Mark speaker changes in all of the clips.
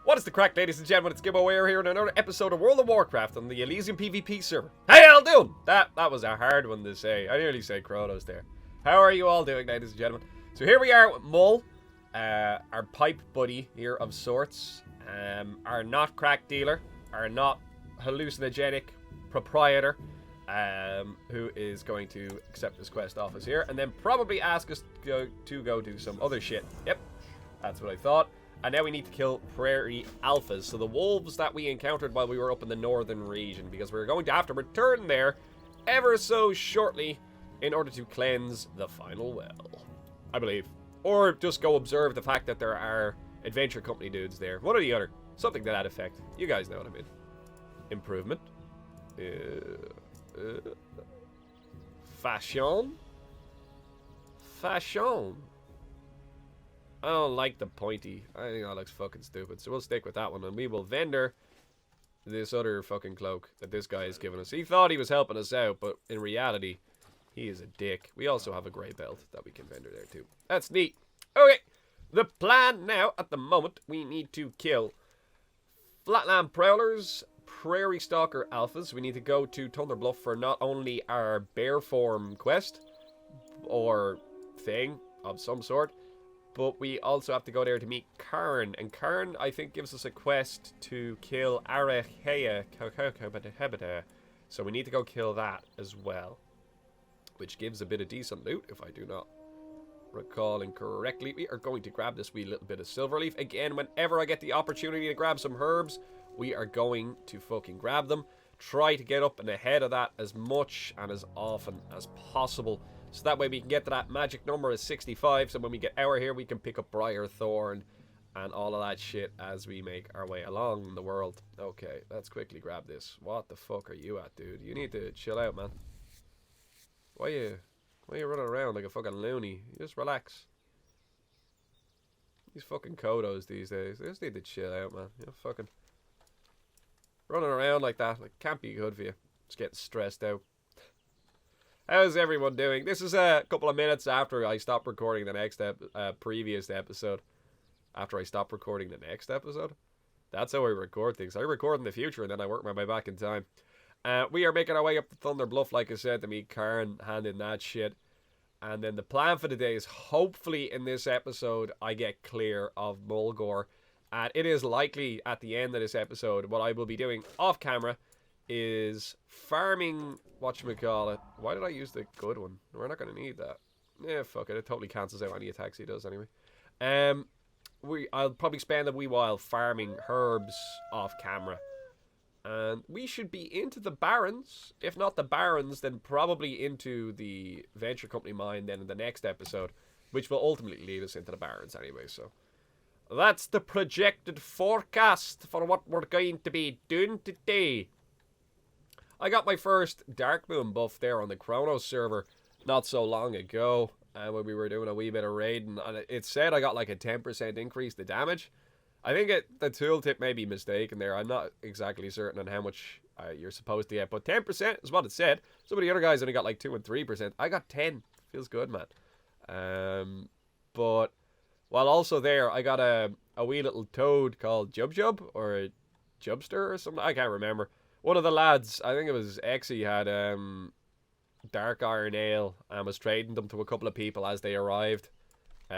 Speaker 1: What is the crack, ladies and gentlemen? It's Gibbo here in another episode of World of Warcraft on the Elysium PvP server. How y'all doing? That was a hard one to say. I nearly said Kronos there. How are you all doing, ladies and gentlemen? So here we are with Mull, our pipe buddy here of sorts, our not crack dealer, our not hallucinogenic proprietor, who is going to accept this quest off us here, and then probably ask us to go do some other shit. Yep, that's what I thought. And now we need to kill prairie alphas, so the wolves that we encountered while we were up in the northern region, because we're going to have to return there ever so shortly in order to cleanse the final well, I believe. Or just go observe the fact that there are adventure company dudes there. One or the other. Something to that effect. You guys know what I mean. Improvement. Fashion. Fashion. I don't like the pointy. I think that looks fucking stupid. So we'll stick with that one. And we will vendor this other fucking cloak that this guy has given us. He thought he was helping us out, but in reality, he is a dick. We also have a grey belt that we can vendor there too. That's neat. Okay. The plan now, at the moment, we need to kill Flatland Prowlers, Prairie Stalker Alphas. We need to go to Thunder Bluff for not only our bear form quest, or thing of some sort, but we also have to go there to meet Karn. And Karn, I think, gives us a quest to kill Arachea. So we need to go kill that as well, which gives a bit of decent loot, if I do not recall incorrectly. We are going to grab this wee little bit of silverleaf. Again, whenever I get the opportunity to grab some herbs, we are going to fucking grab them. Try to get up and ahead of that as much and as often as possible, so that way we can get to that magic number of 65. So when we get out here, we can pick up Briar Thorn and all of that shit as we make our way along the world. Okay, let's quickly grab this. What the fuck are you at, dude? You need to chill out, man. Why you running around like a fucking loony? You just relax. These fucking Kodos these days, they just need to chill out, man. You know, fucking running around like that, like, can't be good for you. Just getting stressed out. How's everyone doing? This is a couple of minutes after I stopped recording the next previous episode. After I stopped recording the next episode? That's how I record things. I record in the future and then I work my way back in time. We are making our way up to Thunder Bluff, like I said, to meet Karn, handing that shit. And then the plan for the day is, hopefully in this episode, I get clear of Mulgore. And it is likely at the end of this episode, what I will be doing off camera is farming, whatchamacallit. Why did I use the good one? We're not going to need that. Yeah, fuck it. It totally cancels out any attacks he does anyway. I'll probably spend a wee while farming herbs off camera. And we should be into the Barrens. If not the Barrens, then probably into the Venture Company mine then in the next episode, which will ultimately lead us into the Barrens anyway, so that's the projected forecast for what we're going to be doing today. I got my first Dark Moon buff there on the Kronos server not so long ago, when we were doing a wee bit of raiding, and it said I got like a 10% increase to damage. I think the tooltip may be mistaken there. I'm not exactly certain on how much you're supposed to get, but 10% is what it said. Some of the other guys only got like 2 and 3%. I got 10. Feels good, man. But while also there, I got a wee little toad called Jub or a Jubster or something. I can't remember. One of the lads, I think it was Exy, had Dark Iron Ale and was trading them to a couple of people as they arrived.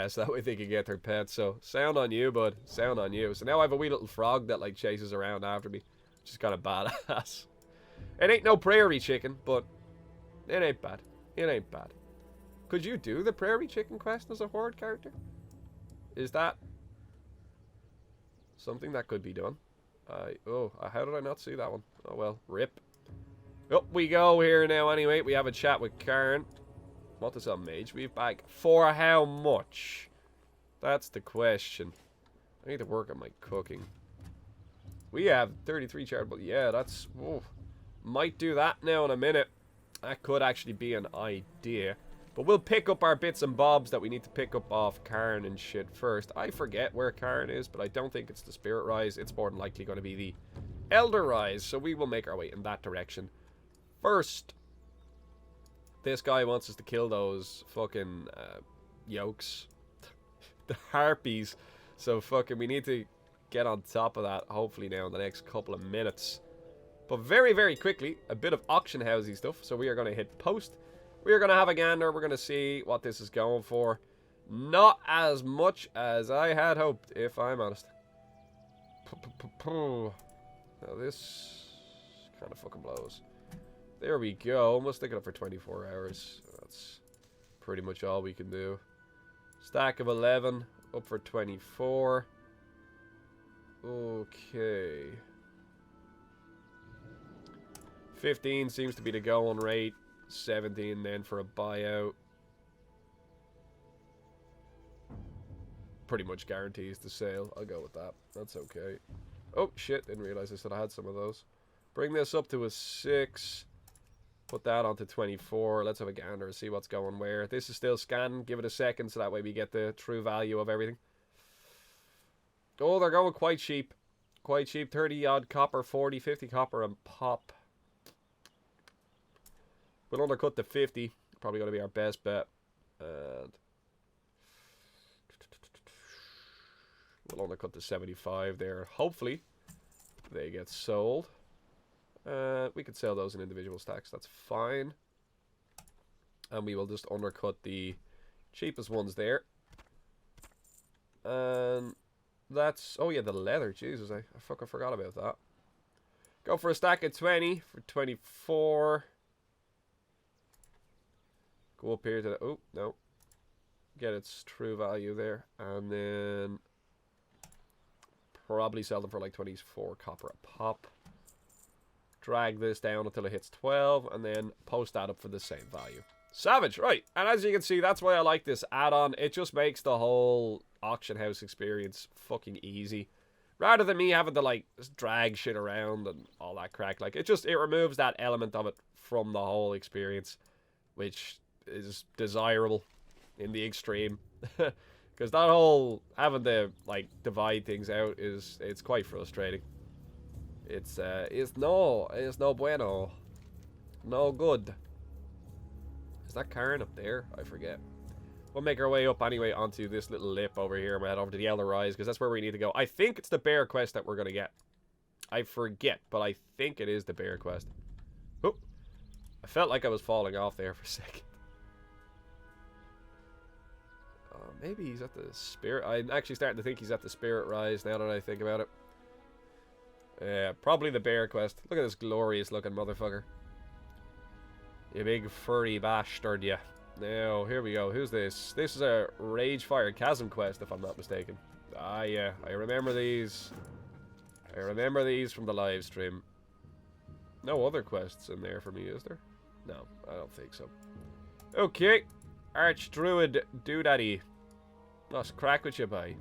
Speaker 1: So that way they could get their pets. So sound on you, bud. Sound on you. So now I have a wee little frog that like chases around after me, which is kind of badass. It ain't no prairie chicken, but it ain't bad. It ain't bad. Could you do the prairie chicken quest as a horde character? Is that something that could be done? How did I not see that one? Oh well, rip. Up we go here now anyway. We have a chat with Karn. What does a mage weave bag? For how much? That's the question. I need to work on my cooking. We have 33 charitable. Yeah, that's... Whoa. Might do that now in a minute. That could actually be an idea. But we'll pick up our bits and bobs that we need to pick up off Karn and shit first. I forget where Karn is, but I don't think it's the Spirit Rise. It's more than likely going to be the Elder Rise. So we will make our way in that direction first. This guy wants us to kill those fucking yolks. The harpies. So fucking we need to get on top of that, hopefully now in the next couple of minutes. But very, very quickly, a bit of auction housey stuff. So we are going to hit post. We are going to have a gander. We're going to see what this is going for. Not as much as I had hoped, if I'm honest. Now this kind of fucking blows. There we go. We'll stick it up for 24 hours. That's pretty much all we can do. Stack of 11. Up for 24. Okay. 15 seems to be the going rate. 17 then for a buyout. Pretty much guarantees the sale. I'll go with that. That's okay. Oh, shit. Didn't realize I said I had some of those. Bring this up to a 6. Put that onto 24. Let's have a gander and see what's going where. This is still scanning. Give it a second so that way we get the true value of everything. Oh, they're going quite cheap. Quite cheap. 30 odd copper, 40, 50 copper and pop. We'll undercut the 50. Probably going to be our best bet. And we'll undercut the 75 there. Hopefully, they get sold. We could sell those in individual stacks. That's fine. And we will just undercut the cheapest ones there. And that's... Oh, yeah, the leather. Jesus, I fucking forgot about that. Go for a stack of 20 for 24. Go up here to the... Oh, no. Get its true value there. And then... Probably sell them for like 24 copper a pop. Drag this down until it hits 12. And then post that up for the same value. Savage, right. And as you can see, that's why I like this add-on. It just makes the whole auction house experience fucking easy. Rather than me having to, like, drag shit around and all that crack. Like, it removes that element of it from the whole experience. Which is desirable in the extreme. Because that whole having to, like, divide things out it's quite frustrating. It's no bueno. No good. Is that Karen up there? I forget. We'll make our way up anyway onto this little lip over here. We'll head over to the Elder Rise because that's where we need to go. I think it's the bear quest that we're going to get. I forget, but I think it is the bear quest. Oh, I felt like I was falling off there for a second. Maybe he's at the spirit. I'm actually starting to think he's at the spirit rise now that I think about it. Yeah, probably the bear quest. Look at this glorious looking motherfucker. You big furry bastard, yeah. Now, here we go. Who's this? This is a Ragefire Chasm quest, if I'm not mistaken. Ah, yeah. I remember these. I remember these from the live stream. No other quests in there for me, is there? No, I don't think so. Okay. Archdruid Doodaddy. Lost crack with you, bye.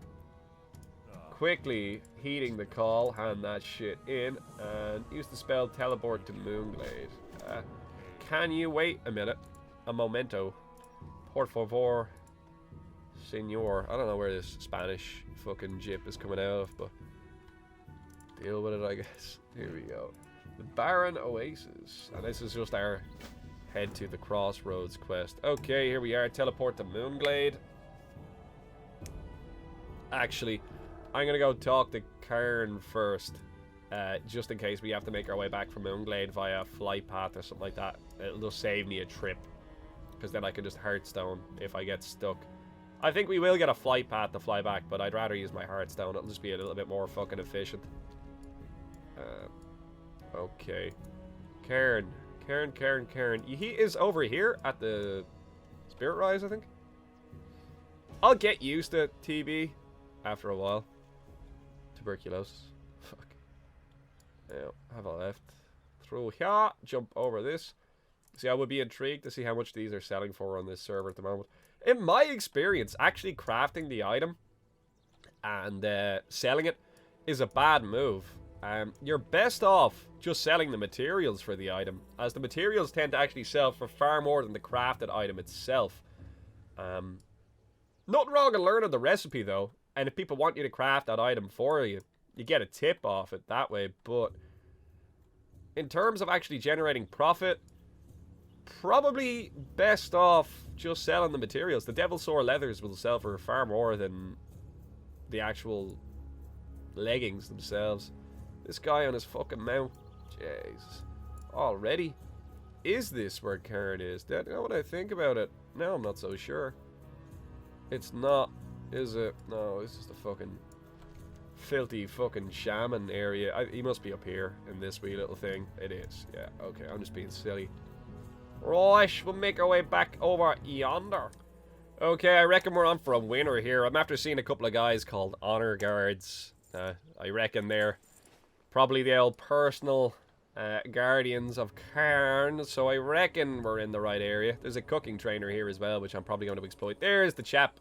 Speaker 1: Quickly heeding the call, hand that shit in, and use the spell Teleport to Moonglade. Can you wait a minute? A momento. Por favor, senor. I don't know where this Spanish fucking jip is coming out of, but deal with it, I guess. Here we go. The Barren Oasis. And this is just our head to the Crossroads quest. Okay, here we are. Teleport to Moonglade. Actually, I'm going to go talk to Kern first. Just in case we have to make our way back from Moonglade via flight path or something like that. It'll just save me a trip. Because then I can just Hearthstone if I get stuck. I think we will get a flight path to fly back, but I'd rather use my Hearthstone. It'll just be a little bit more fucking efficient. Okay. Kern. He is over here at the Spirit Rise, I think. I'll get used to TB after a while. Tuberculosis. Fuck. Now, have a left. Through here. Jump over this. See, I would be intrigued to see how much these are selling for on this server at the moment. In my experience, actually crafting the item and selling it is a bad move. You're best off just selling the materials for the item, as the materials tend to actually sell for far more than the crafted item itself. Nothing wrong in learning the recipe, though. And if people want you to craft that item for you, you get a tip off it that way. But in terms of actually generating profit, probably best off just selling the materials. The Devil Sore leathers will sell for far more than the actual leggings themselves. This guy on his fucking mount. Jesus. Already? Is this where Karen is? You know what I think about it? No, I'm not so sure. It's not, is it? No, this is the fucking filthy fucking shaman area. He must be up here in this wee little thing. It is. Yeah, okay, I'm just being silly. Right, we'll make our way back over yonder. Okay, I reckon we're on for a winner here. I'm after seeing a couple of guys called honor guards. I reckon they're probably the old personal guardians of Cairn, so I reckon we're in the right area. There's a cooking trainer here as well, which I'm probably going to exploit. There's the chap.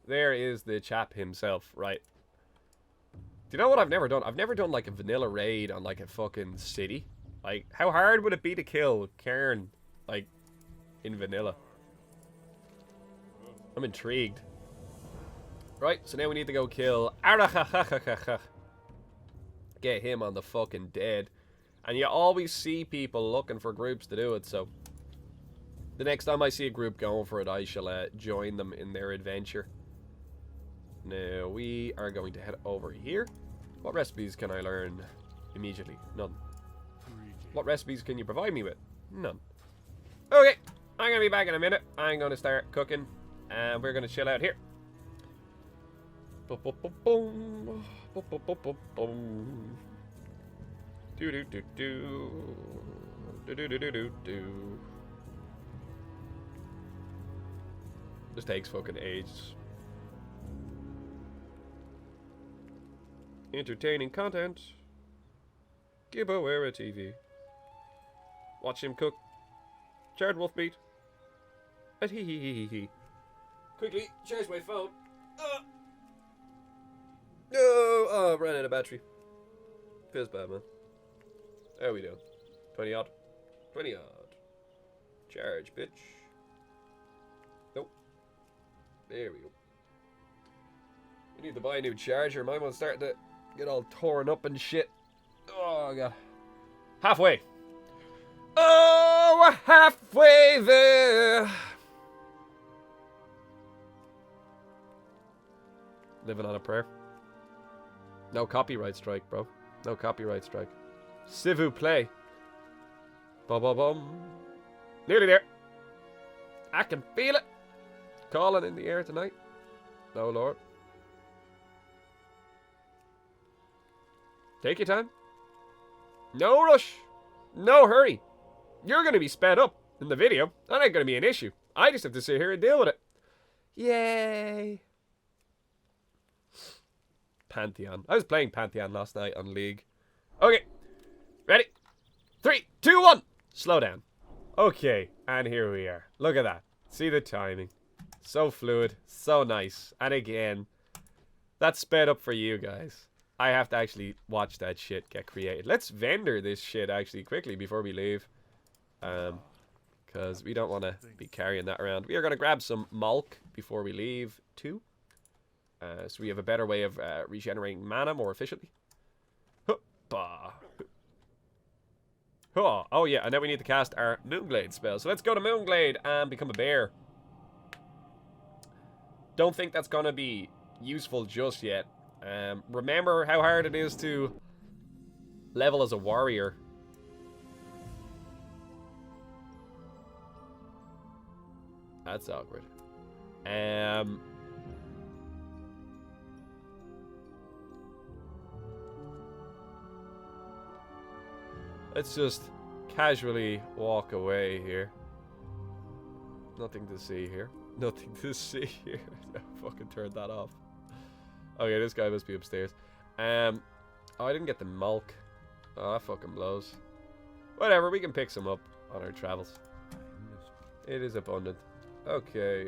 Speaker 1: There is the chap himself, right. Do you know what I've never done? I've never done like a vanilla raid on like a fucking city. Like, how hard would it be to kill Cairn, like, in vanilla? I'm intrigued. Right, so now we need to go kill Arachachachacha. Get him on the fucking dead. And you always see people looking for groups to do it, so the next time I see a group going for it, I shall join them in their adventure. Now, we are going to head over here. What recipes can I learn immediately? None. What recipes can you provide me with? None. Okay, I'm going to be back in a minute. I'm going to start cooking, and we're going to chill out here. Do do do do do do do do do. This takes fucking ages. Entertaining content. Gibbowera TV. Watch him cook. Charred wolf meat. And he. Quickly, charge my phone. No! Oh, ran out of battery. Feels bad, man. How are we doing? 20 odd. 20 odd. Charge, bitch. Nope. There we go. We need to buy a new charger. My one's starting to get all torn up and shit. Oh, God. Halfway. Oh, we're halfway there. Living on a prayer. No copyright strike, bro. No copyright strike. S'il vous plaît. Bum bum bum. Nearly there. I can feel it. Calling in the air tonight. Oh, Lord. Take your time. No rush. No hurry. You're going to be sped up in the video. That ain't going to be an issue. I just have to sit here and deal with it. Yay. Pantheon. I was playing Pantheon last night on League. Okay. Ready? 3, 2, 1. Slow down. Okay. And here we are. Look at that. See the timing. So fluid. So nice. And again, that's sped up for you guys. I have to actually watch that shit get created. Let's vendor this shit actually quickly before we leave. Because we don't want to be carrying that around. We are going to grab some malk before we leave too. So we have a better way of regenerating mana more efficiently. Oh yeah, and then we need to cast our Moonglade spell. So let's go to Moonglade and become a bear. Don't think that's going to be useful just yet. Remember how hard it is to level as a warrior. That's awkward. Let's just casually walk away here. Nothing to see here. Nothing to see here. I fucking turned that off. Okay, this guy must be upstairs. Oh, I didn't get the milk. Oh, that fucking blows. Whatever, we can pick some up on our travels. It is abundant. Okay,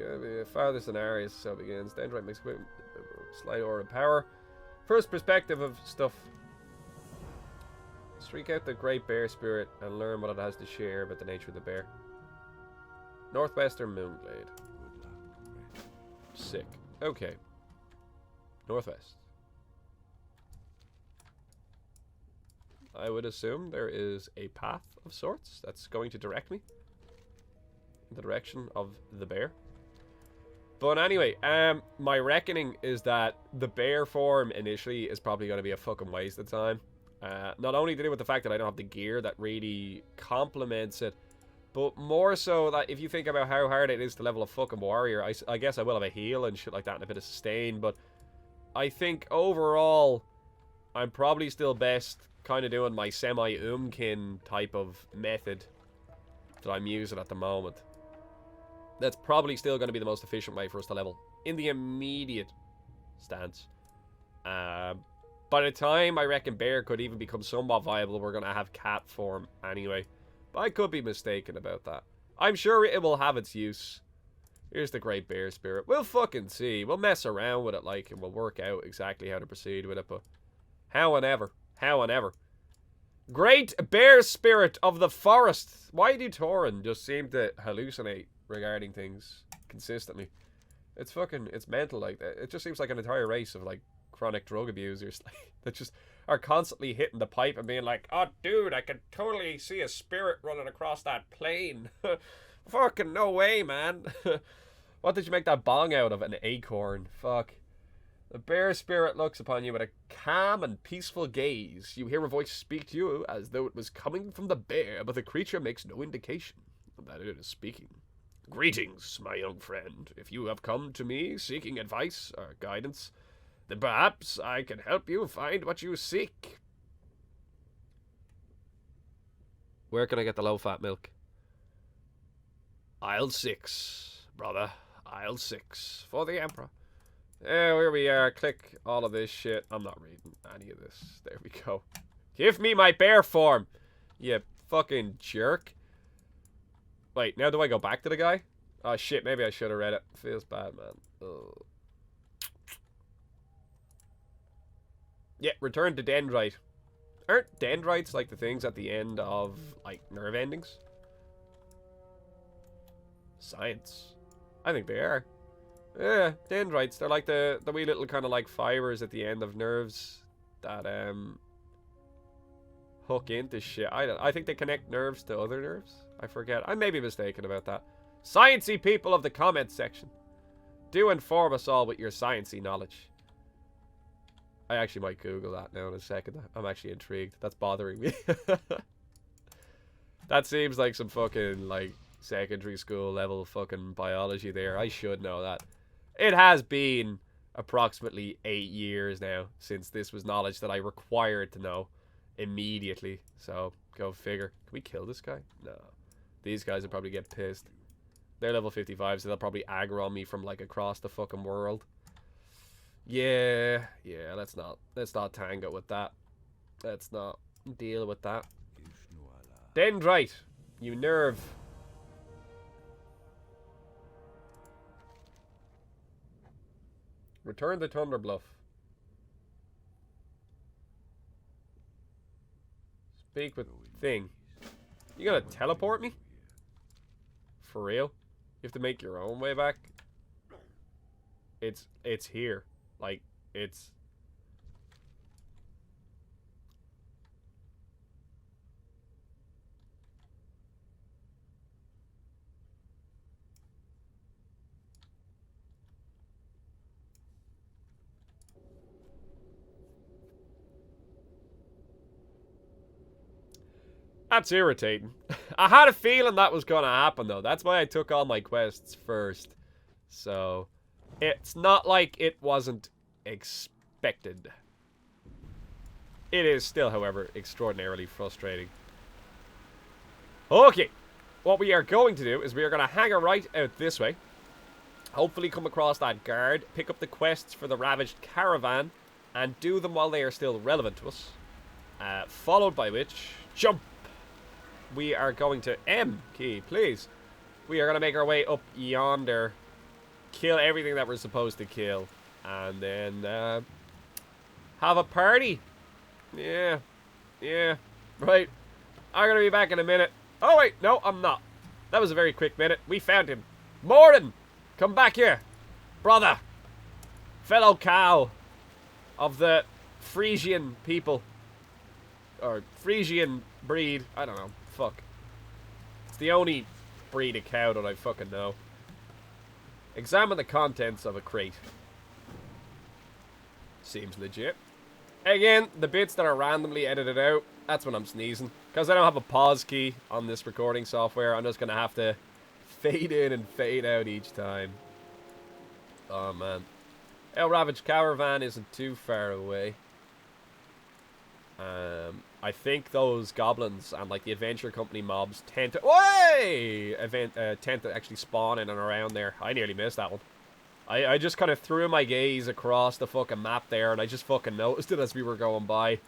Speaker 1: farthest in areas, so begins. Dendrite makes equipment. Slight aura power. First perspective of stuff. Streak out the great bear spirit and learn what it has to share about the nature of the bear. Northwestern Moonglade. Sick. Okay. Northwest. I would assume there is a path of sorts that's going to direct me in the direction of the bear. But anyway, my reckoning is that the bear form initially is probably going to be a fucking waste of time. Not only to do with the fact that I don't have the gear that really complements it, but more so that if you think about how hard it is to level a fucking warrior, I guess I will have a heal and shit like that and a bit of sustain, but I think overall, I'm probably still best kind of doing my semi-Umkin type of method that I'm using at the moment. That's probably still going to be the most efficient way for us to level in the immediate stance. By the time I reckon bear could even become somewhat viable, we're going to have cat form anyway. But I could be mistaken about that. I'm sure it will have its use. Here's the great bear spirit. We'll fucking see. We'll mess around with it like, and we'll work out exactly how to proceed with it. But how and ever. How and ever. Great bear spirit of the forest. Why do Tauren just seem to hallucinate regarding things consistently? It's fucking, it's mental like that. It just seems like an entire race of like chronic drug abusers that just are constantly hitting the pipe and being like, oh dude, I can totally see a spirit running across that plane. Fucking no way, man. What did you make that bong out of? An acorn. Fuck. The bear spirit looks upon you with a calm and peaceful gaze. You hear a voice speak to you as though it was coming from the bear, but the creature makes no indication that it is speaking. Greetings, my young friend. If you have come to me seeking advice or guidance, then perhaps I can help you find what you seek. Where can I get the low-fat milk? Aisle 6, brother. Aisle 6 for the Emperor. Here we are. Click all of this shit. I'm not reading any of this. There we go. Give me my bear form, you fucking jerk. Wait, now do I go back to the guy? Oh shit, maybe I should have read it. Feels bad, man. Ugh. Yeah, return to Dendrite. Aren't Dendrites like the things at the end of, like, nerve endings? Science. I think they are. Yeah, Dendrites. They're like the wee little kind of like fibers at the end of nerves that hook into shit. I think they connect nerves to other nerves. I forget. I may be mistaken about that. Sciencey people of the comments section, do inform us all with your sciencey knowledge. I actually might Google that now in a second. I'm actually intrigued. That's bothering me. That seems like some fucking like secondary school level fucking biology there. I should know that. It has been approximately 8 years now since this was knowledge that I required to know immediately. So, go figure. Can we kill this guy? No. These guys will probably get pissed. They're level 55, so they'll probably aggro on me from like across the fucking world. Yeah, let's not tango with that. Let's not deal with that. Dendrite, you nerve. Return to Thunderbluff. Speak with thing. You gonna teleport me? For real? You have to make your own way back? It's here. Like, it's... That's irritating. I had a feeling that was gonna happen, though. That's why I took all my quests first. So... it's not like it wasn't expected. It is still, however, extraordinarily frustrating. Okay. What we are going to do is we are going to hang a right out this way. Hopefully come across that guard. Pick up the quests for the Ravaged Caravan. And do them while they are still relevant to us. Followed by which... jump! We are going to... M key, please. We are going to make our way up yonder. Kill everything that we're supposed to kill. And then, have a party. Yeah. Right. I'm gonna be back in a minute. Oh, wait. No, I'm not. That was a very quick minute. We found him. Morden! Come back here. Brother. Fellow cow. Of the Frisian people. Or Frisian breed. I don't know. Fuck. It's the only breed of cow that I fucking know. Examine the contents of a crate. Seems legit. Again, the bits that are randomly edited out, that's when I'm sneezing. Because I don't have a pause key on this recording software, I'm just going to have to fade in and fade out each time. Oh, man. El Ravaged Caravan isn't too far away. I think those goblins and like the Adventure Company mobs tend to tend to actually spawn in and around there. I nearly missed that one. I just kind of threw my gaze across the fucking map there, and I just fucking noticed it as we were going by.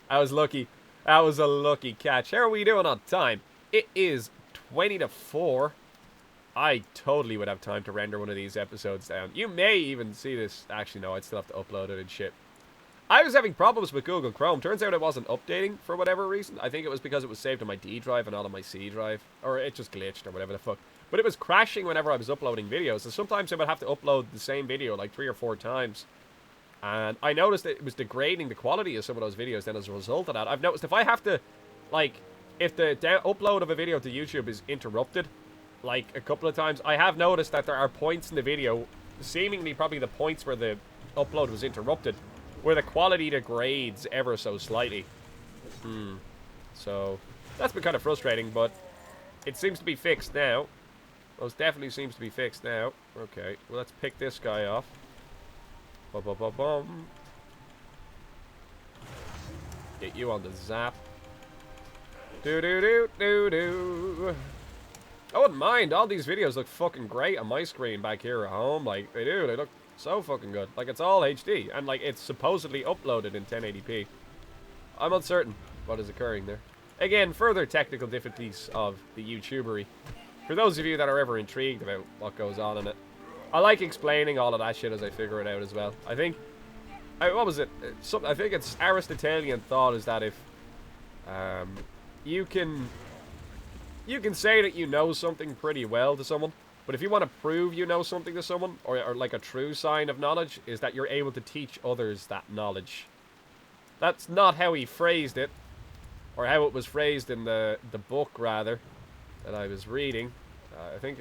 Speaker 1: I was lucky. That was a lucky catch. How are we doing on time? It is 20 to 4. I totally would have time to render one of these episodes down. You may even see this. Actually, no, I'd still have to upload it and shit. I was having problems with Google Chrome. Turns out it wasn't updating for whatever reason. I think it was because it was saved on my D drive and not on my C drive. Or it just glitched or whatever the fuck. But it was crashing whenever I was uploading videos. And sometimes I would have to upload the same video like 3 or 4 times. And I noticed that it was degrading the quality of some of those videos then as a result of that. I've noticed if I have to, like, if the upload of a video to YouTube is interrupted, like, a couple of times, I have noticed that there are points in the video, seemingly probably the points where the upload was interrupted, where the quality degrades ever so slightly. So, that's been kind of frustrating, but it seems to be fixed now. Most definitely seems to be fixed now. Okay, well, let's pick this guy off. Bum. Get you on the zap. Do. I wouldn't mind. All these videos look fucking great on my screen back here at home. Like, they do. They look so fucking good. Like, it's all HD. And, like, it's supposedly uploaded in 1080p. I'm uncertain what is occurring there. Again, further technical difficulties of the YouTubery. For those of you that are ever intrigued about what goes on in it. I like explaining all of that shit as I figure it out as well. I think... what was it? I think it's Aristotelian thought is that if... you can say that you know something pretty well to someone, but if you want to prove you know something to someone, or like a true sign of knowledge, is that you're able to teach others that knowledge. That's not how he phrased it, or how it was phrased in the book, rather, that I was reading. I think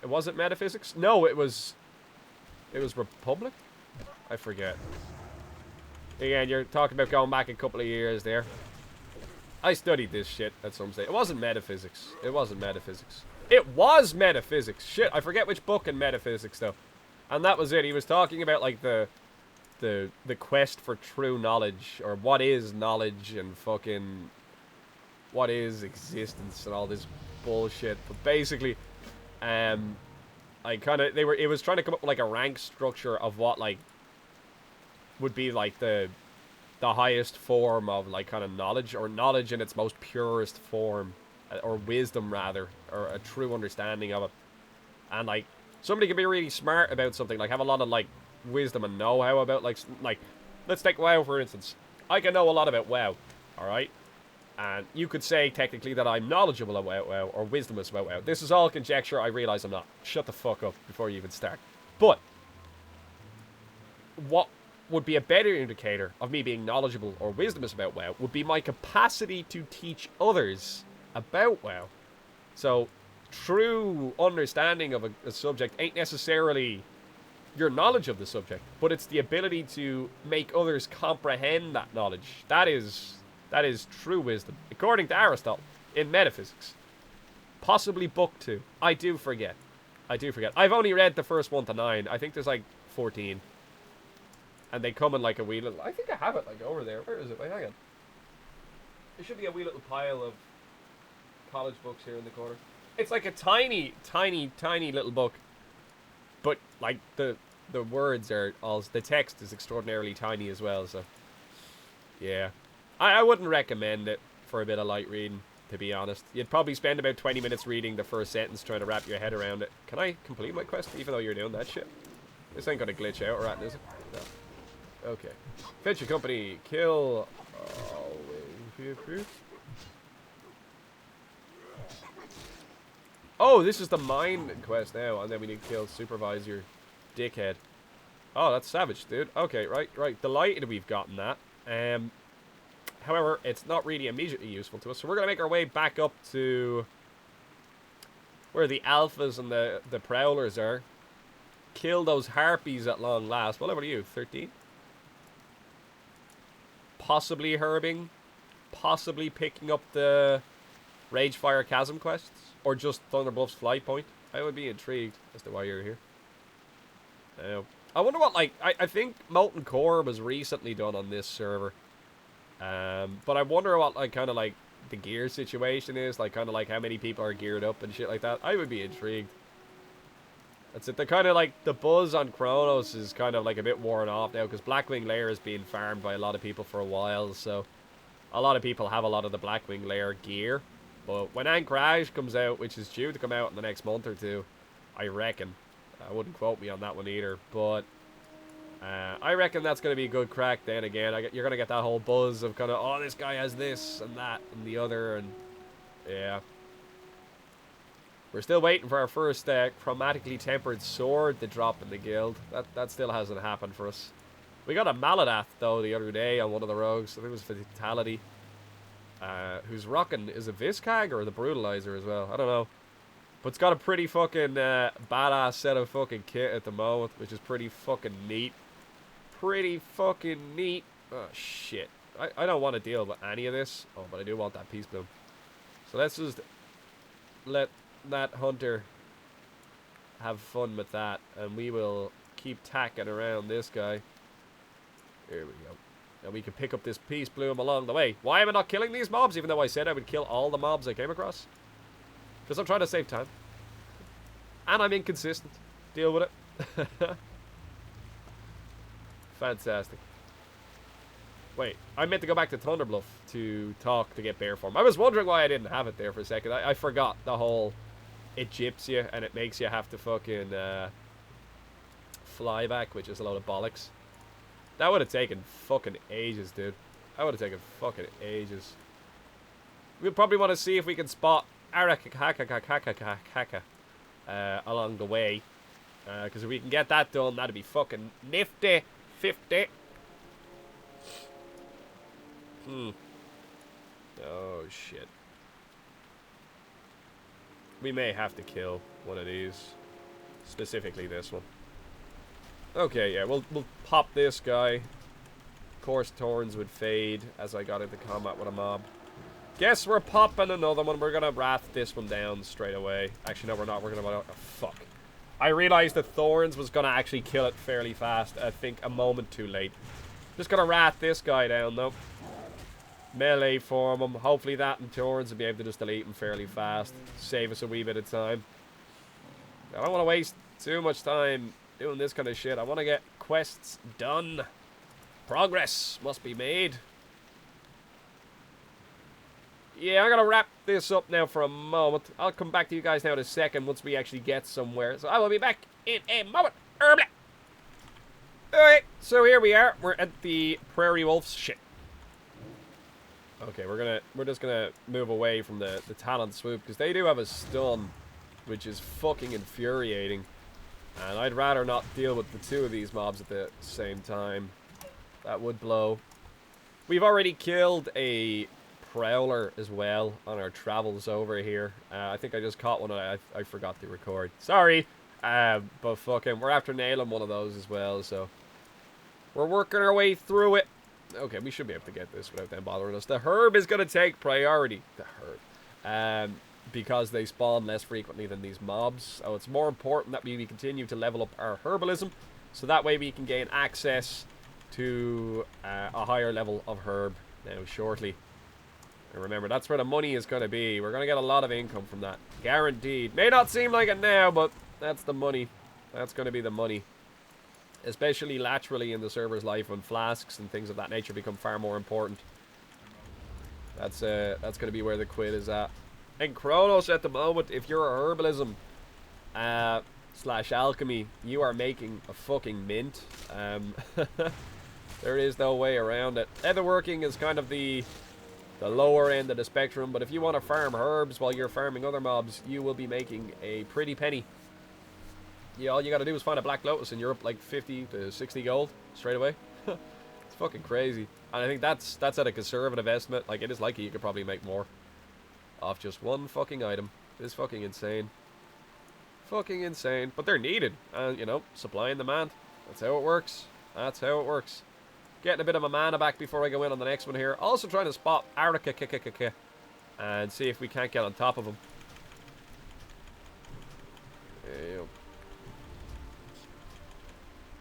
Speaker 1: was it Metaphysics? No, it was Republic? I forget. Again, you're talking about going back a couple of years there. I studied this shit at some stage. It wasn't Metaphysics. It wasn't Metaphysics. It was Metaphysics. Shit, I forget which book in Metaphysics, though. And that was it. He was talking about, like, the quest for true knowledge, or what is knowledge, and fucking what is existence, and all this bullshit. But basically, it was trying to come up with, like, a rank structure of what, like, would be, like, the highest form of, like, kind of knowledge, or knowledge in its most purest form, or wisdom, rather, or a true understanding of it. And, like, somebody can be really smart about something, like, have a lot of, like, wisdom and know-how about, like, let's take WoW, for instance. I can know a lot about WoW, alright? And you could say, technically, that I'm knowledgeable about WoW, or wisdomous about WoW. This is all conjecture, I realize I'm not. Shut the fuck up before you even start. But, what would be a better indicator of me being knowledgeable or wisdomous about WoW would be my capacity to teach others about WoW. So, true understanding of a subject ain't necessarily your knowledge of the subject, but it's the ability to make others comprehend that knowledge. That is true wisdom, according to Aristotle, in Metaphysics. Possibly book 2. I do forget. I've only read the first 1 to 9. I think there's like 14. And they come in like a wee little... I think I have it like over there. Where is it? Wait, hang on. There should be a wee little pile of college books here in the corner. It's like a tiny little book. But, like, the words are all... The text is extraordinarily tiny as well, so... Yeah. I wouldn't recommend it for a bit of light reading, to be honest. You'd probably spend about 20 minutes reading the first sentence trying to wrap your head around it. Can I complete my quest even though you're doing that shit? This ain't gonna glitch out or anything, is it? No. Okay. Adventure Company, kill... Oh, this is the mine quest now, and then we need to kill Supervisor Dickhead. Oh, that's savage, dude. Okay, right. Delighted we've gotten that. However, it's not really immediately useful to us, so we're going to make our way back up to where the alphas and the prowlers are. kill those harpies at long last. What level are you? 13? Possibly herbing. Possibly picking up the Ragefire Chasm quests. Or just Thunderbluff's flight point. I would be intrigued as to why you're here. I wonder what, like, I think Molten Core was recently done on this server. But I wonder what, like, kind of, like, the gear situation is. Like, kind of, like, how many people are geared up and shit like that. I would be intrigued. That's it. They're kind of, like, the buzz on Chronos is kind of, like, a bit worn off now. Because Blackwing Lair is being farmed by a lot of people for a while. So, a lot of people have a lot of the Blackwing Lair gear. But when Anchorage comes out, which is due to come out in the next month or two, I reckon. I wouldn't quote me on that one either. But I reckon that's going to be a good crack then again. You're going to get that whole buzz of kind of, oh, this guy has this and that and the other. And yeah. We're still waiting for our first chromatically tempered sword to drop in the guild. That still hasn't happened for us. We got a Maladath, though, the other day on one of the rogues. I think it was Fatality. Who's rocking, is it Viscag or the Brutalizer as well? I don't know. But it's got a pretty fucking badass set of fucking kit at the moment, which is pretty fucking neat. Pretty fucking neat. Oh, shit. I don't want to deal with any of this. Oh, but I do want that Peace Bloom. So let's just let that hunter have fun with that. And we will keep tacking around this guy. There we go. And we can pick up this Peace Bloom along the way. Why am I not killing these mobs, even though I said I would kill all the mobs I came across? Because I'm trying to save time. And I'm inconsistent. Deal with it. Fantastic. Wait, I meant to go back to Thunderbluff to talk to get bear form. I was wondering why I didn't have it there for a second. I forgot the whole... It gyps you and it makes you have to fucking fly back, which is a load of bollocks. That would have taken fucking ages, dude. That would have taken fucking ages. We'll probably want to see if we can spot Arakakakakakakaka along the way. Because if we can get that done, that'd be fucking nifty. 50. Oh, shit. We may have to kill one of these. Specifically this one. Okay, yeah, we'll pop this guy. Of course, Torns would fade as I got into combat with a mob. Guess we're popping another one. We're gonna wrath this one down straight away. Actually, no, we're not. We're gonna... Oh, fuck. I realized that Thorns was gonna actually kill it fairly fast. I think a moment too late. Just gonna wrath this guy down, though. Melee form him. Hopefully that and Thorns will be able to just delete him fairly fast. Save us a wee bit of time. I don't want to waste too much time doing this kind of shit. I want to get quests done. Progress must be made. Yeah, I'm going to wrap this up now for a moment. I'll come back to you guys now in a second once we actually get somewhere. So I will be back in a moment. Alright, so here we are. We're at the Prairie Wolves. Shit. Okay, we're just gonna move away from the talent swoop because they do have a stun, which is fucking infuriating. And I'd rather not deal with the two of these mobs at the same time. That would blow. We've already killed a Prowler as well on our travels over here. I think I just caught one and I forgot to record. Sorry. But fucking, we're after nailing one of those as well, so we're working our way through it. Okay, we should be able to get this without them bothering us. The herb is going to take priority. The herb. Because they spawn less frequently than these mobs. So it's more important that we continue to level up our herbalism. So that way we can gain access to a higher level of herb now shortly. And remember, that's where the money is going to be. We're going to get a lot of income from that. Guaranteed. May not seem like it now, but that's the money. That's going to be the money. Especially laterally in the server's life when flasks and things of that nature become far more important. That's going to be where the quid is at. And Chronos at the moment, if you're a herbalism slash alchemy, you are making a fucking mint. There is no way around it. Leatherworking is kind of the lower end of the spectrum, but if you want to farm herbs while you're farming other mobs, you will be making a pretty penny. Yeah, all you gotta do is find a Black Lotus and you're up like 50 to 60 gold straight away. It's fucking crazy. And I think that's at a conservative estimate. Like, it is likely you could probably make more off just one fucking item. It is fucking insane. Fucking insane. But they're needed. And, you know, supply and demand. That's how it works. That's how it works. Getting a bit of a mana back before I go in on the next one here. Also trying to spot Araka and see if we can't get on top of him.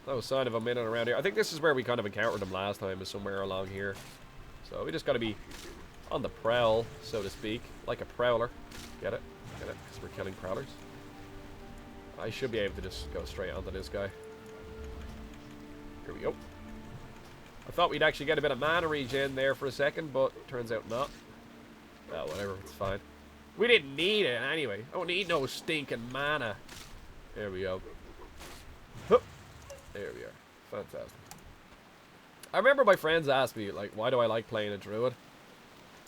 Speaker 1: No sign of him in and around here. I think this is where we kind of encountered him last time, is somewhere along here. So we just got to be on the prowl, so to speak. Like a prowler. Get it? Get it? Because we're killing prowlers. I should be able to just go straight onto this guy. Here we go. I thought we'd actually get a bit of mana regen there for a second, but turns out not. Well, whatever, it's fine. We didn't need it anyway. I don't need no stinking mana. There we go. Hup. There we are. Fantastic. I remember my friends asked me, like, why do I like playing a druid?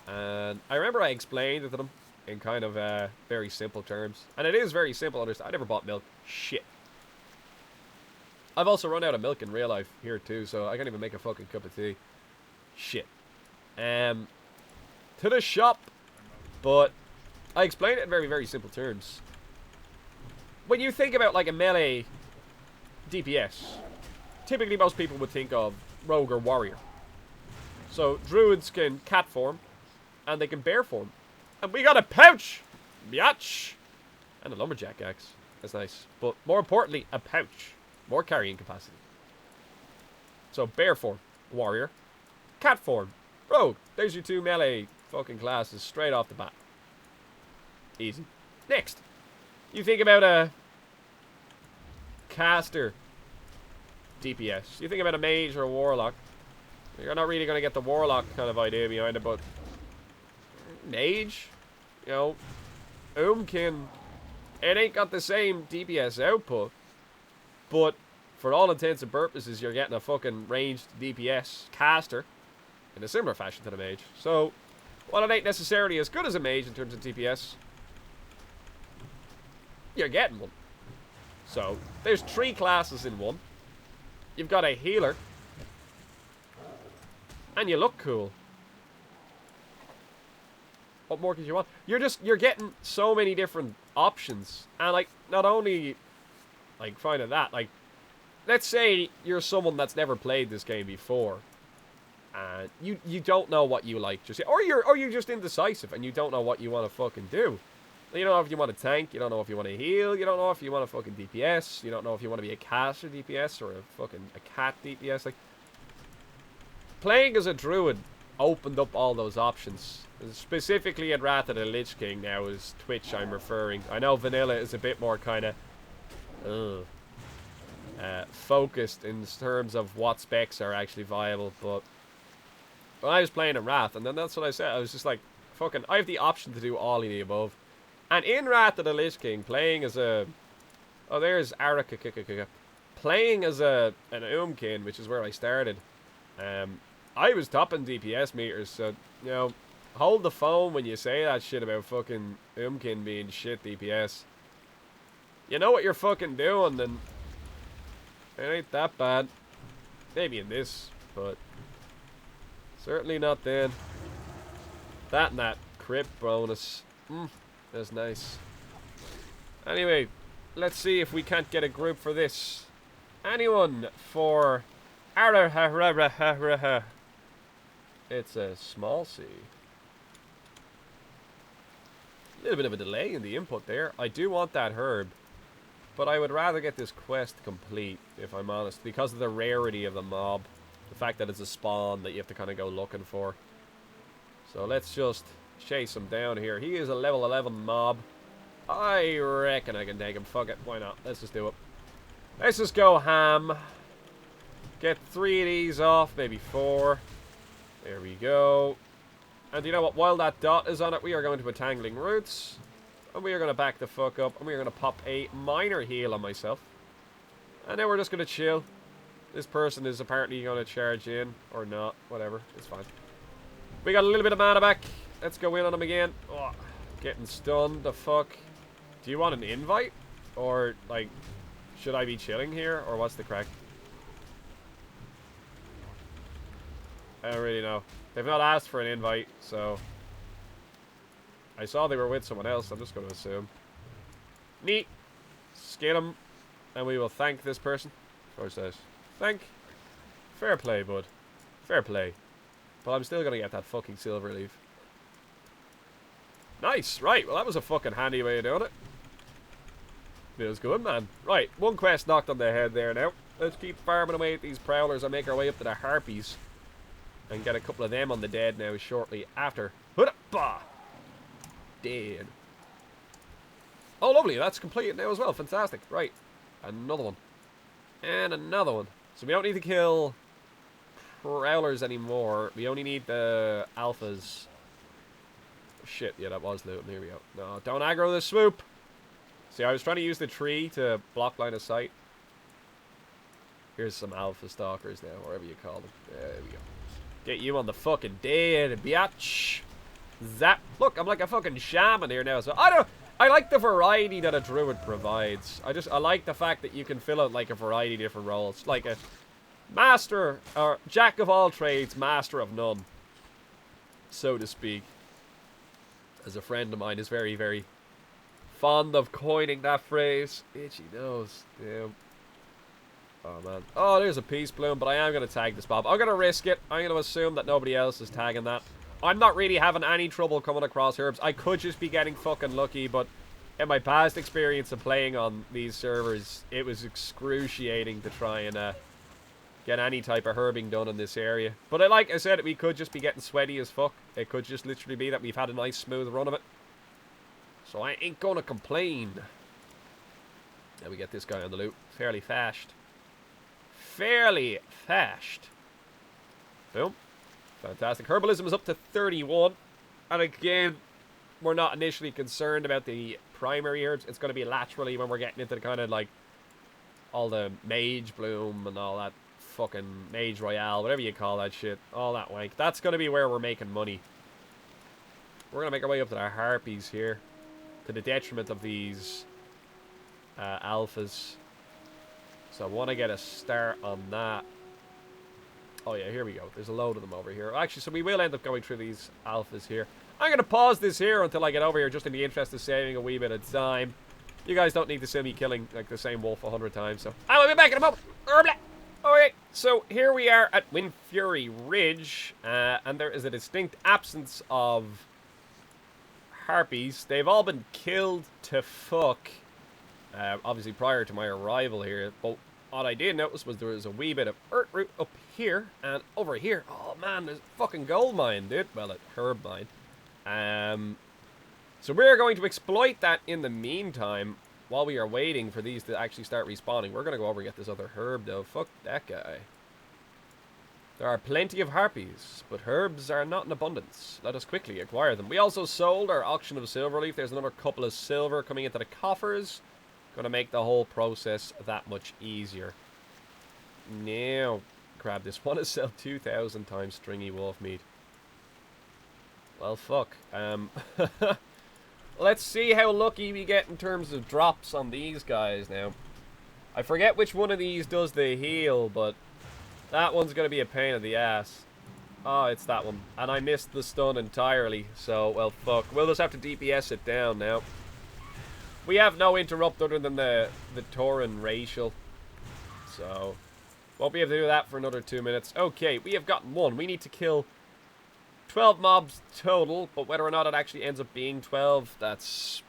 Speaker 1: And I remember I explained it to them in kind of very simple terms. And it is very simple to understand. I never bought milk. Shit. I've also run out of milk in real life here too, so I can't even make a fucking cup of tea. Shit. To the shop. But I explained it in very, very simple terms. When you think about like a melee DPS, typically most people would think of rogue or warrior. So druids can cat form, and they can bear form. And we got a pouch! Biatch! And a lumberjack axe. That's nice. But more importantly, a pouch. More carrying capacity. So bear form, warrior. Cat form, rogue. There's your two melee fucking classes straight off the bat. Easy. Next. You think about a caster DPS. You think about a mage or a warlock. You're not really going to get the warlock kind of idea behind it, but mage, you know, Oomkin, it ain't got the same DPS output, but for all intents and purposes, you're getting a fucking ranged DPS caster in a similar fashion to the mage. So, while it ain't necessarily as good as a mage in terms of DPS, you're getting one. So, there's 3 classes in one. You've got a healer. And you look cool. What more could you want? You're getting so many different options. And like, not only like finding that, like, let's say you're someone that's never played this game before. And you don't know what you like just yet. Or you're just indecisive and you don't know what you want to fucking do. You don't know if you want to tank, you don't know if you want to heal, you don't know if you want to fucking DPS, you don't know if you want to be a caster DPS or a cat DPS. Like, playing as a druid opened up all those options. Specifically at Wrath of the Lich King now is Twitch I'm referring. I know vanilla is a bit more kind of focused in terms of what specs are actually viable, but when I was playing in Wrath, and then that's what I said, I was just like, fucking, I have the option to do all of the above. And in Wrath of the Lich King, playing as a... Oh, there's Araka. Playing as an Oomkin, which is where I started, I was topping DPS meters, so, you know, hold the phone when you say that shit about fucking Oomkin being shit DPS. You know what you're fucking doing, and it ain't that bad. Maybe in this, but certainly not then. That and that crit bonus. That's nice. Anyway, let's see if we can't get a group for this. Anyone for... It's a small C. A little bit of a delay in the input there. I do want that herb, but I would rather get this quest complete, if I'm honest, because of the rarity of the mob. The fact that it's a spawn that you have to kind of go looking for. So let's just chase him down here. He is a level 11 mob. I reckon I can take him. Fuck it. Why not? Let's just do it. Let's just go ham. Get 3 of these off, maybe 4. There we go. And you know what? While that dot is on it, we are going to Entangling Roots. And we are going to back the fuck up. And we are going to pop a minor heal on myself. And then we're just going to chill. This person is apparently going to charge in. Or not. Whatever. It's fine. We got a little bit of mana back. Let's go in on him again. Oh, getting stunned. The fuck? Do you want an invite? Or, like, should I be chilling here? Or what's the crack? I don't really know. They've not asked for an invite, so... I saw they were with someone else. I'm just going to assume. Neat. Skin him, and we will thank this person. Where's that? Thank. Fair play, bud. Fair play. But I'm still gonna get that fucking silver leaf. Nice, right. Well, that was a fucking handy way of doing it. Feels good, man. Right, one quest knocked on the head there now. Let's keep farming away at these prowlers and make our way up to the harpies. And get a couple of them on the dead now shortly after. Bah! Dead. Oh, lovely. That's completed now as well. Fantastic. Right. Another one. And another one. So we don't need to kill prowlers anymore. We only need the alphas. Shit, yeah, that was looting. Here we go. No, don't aggro the swoop. See, I was trying to use the tree to block line of sight. Here's some alpha stalkers now, whatever you call them. There we go. Get you on the fucking dead, biatch. Zap. Look, I'm like a fucking shaman here now. So I like the variety that a druid provides. I like the fact that you can fill out like a variety of different roles. Like a master, or jack of all trades, master of none. So to speak. As a friend of mine is very, very fond of coining that phrase. Itchy nose. Damn. Oh, man. Oh, there's a peace bloom, but I am going to tag this mob. I'm going to risk it. I'm going to assume that nobody else is tagging that. I'm not really having any trouble coming across herbs. I could just be getting fucking lucky, but in my past experience of playing on these servers, it was excruciating to try and get any type of herbing done in this area. But like I said, we could just be getting sweaty as fuck. It could just literally be that we've had a nice smooth run of it. So I ain't gonna complain. Now we get this guy on the loot. Fairly fast. Fairly fast. Boom. Fantastic. Herbalism is up to 31. And again, we're not initially concerned about the primary herbs. It's going to be laterally when we're getting into the kind of like all the mage bloom and all that fucking mage royale, whatever you call that shit. All that wank. That's going to be where we're making money. We're going to make our way up to our harpies here. To the detriment of these alphas. So I want to get a start on that. Oh yeah, here we go. There's a load of them over here. Actually, so we will end up going through these alphas here. I'm going to pause this here until I get over here, just in the interest of saving a wee bit of time. You guys don't need to see me killing like the same wolf 100 times, so I will be back in a moment. Okay, so here we are at Windfury Ridge, and there is a distinct absence of harpies. They've all been killed to fuck, obviously prior to my arrival here, but what I did notice was there was a wee bit of earth root up here and over here. Oh man, there's a fucking gold mine, dude. Well, a herb mine. So we're going to exploit that in the meantime while we are waiting for these to actually start respawning. We're going to go over and get this other herb though. Fuck that guy. There are plenty of harpies, but herbs are not in abundance. Let us quickly acquire them. We also sold our auction of silverleaf. There's another couple of silver coming into the coffers. Going to make the whole process that much easier. Now, grab this. Want to sell 2,000 times stringy wolf meat. Well, fuck. Let's see how lucky we get in terms of drops on these guys now. I forget which one of these does the heal, but that one's going to be a pain in the ass. Oh, it's that one. And I missed the stun entirely, so, well, fuck. We'll just have to DPS it down now. We have no interrupt other than the Tauren racial. So, won't be able to do that for another 2 minutes. Okay, we have gotten one. We need to kill 12 mobs total, but whether or not it actually ends up being 12, that's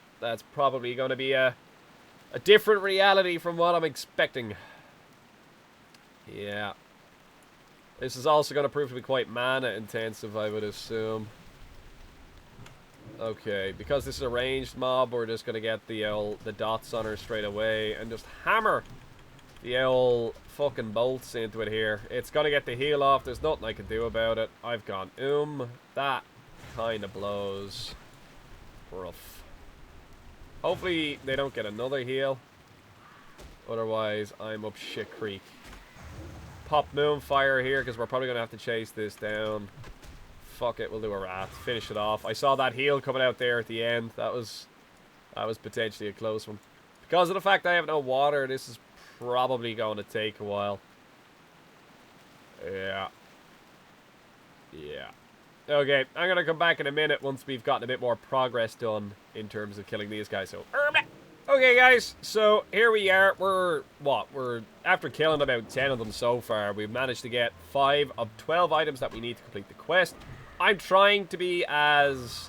Speaker 1: probably going to be a different reality from what I'm expecting. Yeah. This is also going to prove to be quite mana intensive, I would assume. Okay, because this is a ranged mob, we're just going to get the dots on her straight away and just hammer the old fucking bolts into it here. It's going to get the heal off. There's nothing I can do about it. I've gone, that kind of blows. Rough. Hopefully they don't get another heal. Otherwise, I'm up shit creek. Pop Moonfire here, because we're probably going to have to chase this down. Fuck it, we'll do a rat. Finish it off. I saw that heal coming out there at the end. That was potentially a close one. Because of the fact I have no water, this is probably going to take a while. Yeah. Yeah. Okay, I'm going to come back in a minute once we've gotten a bit more progress done in terms of killing these guys. So, Okay, guys, so here we are. We're after killing about 10 of them so far. We've managed to get 5 of 12 items that we need to complete the quest. I'm trying to be as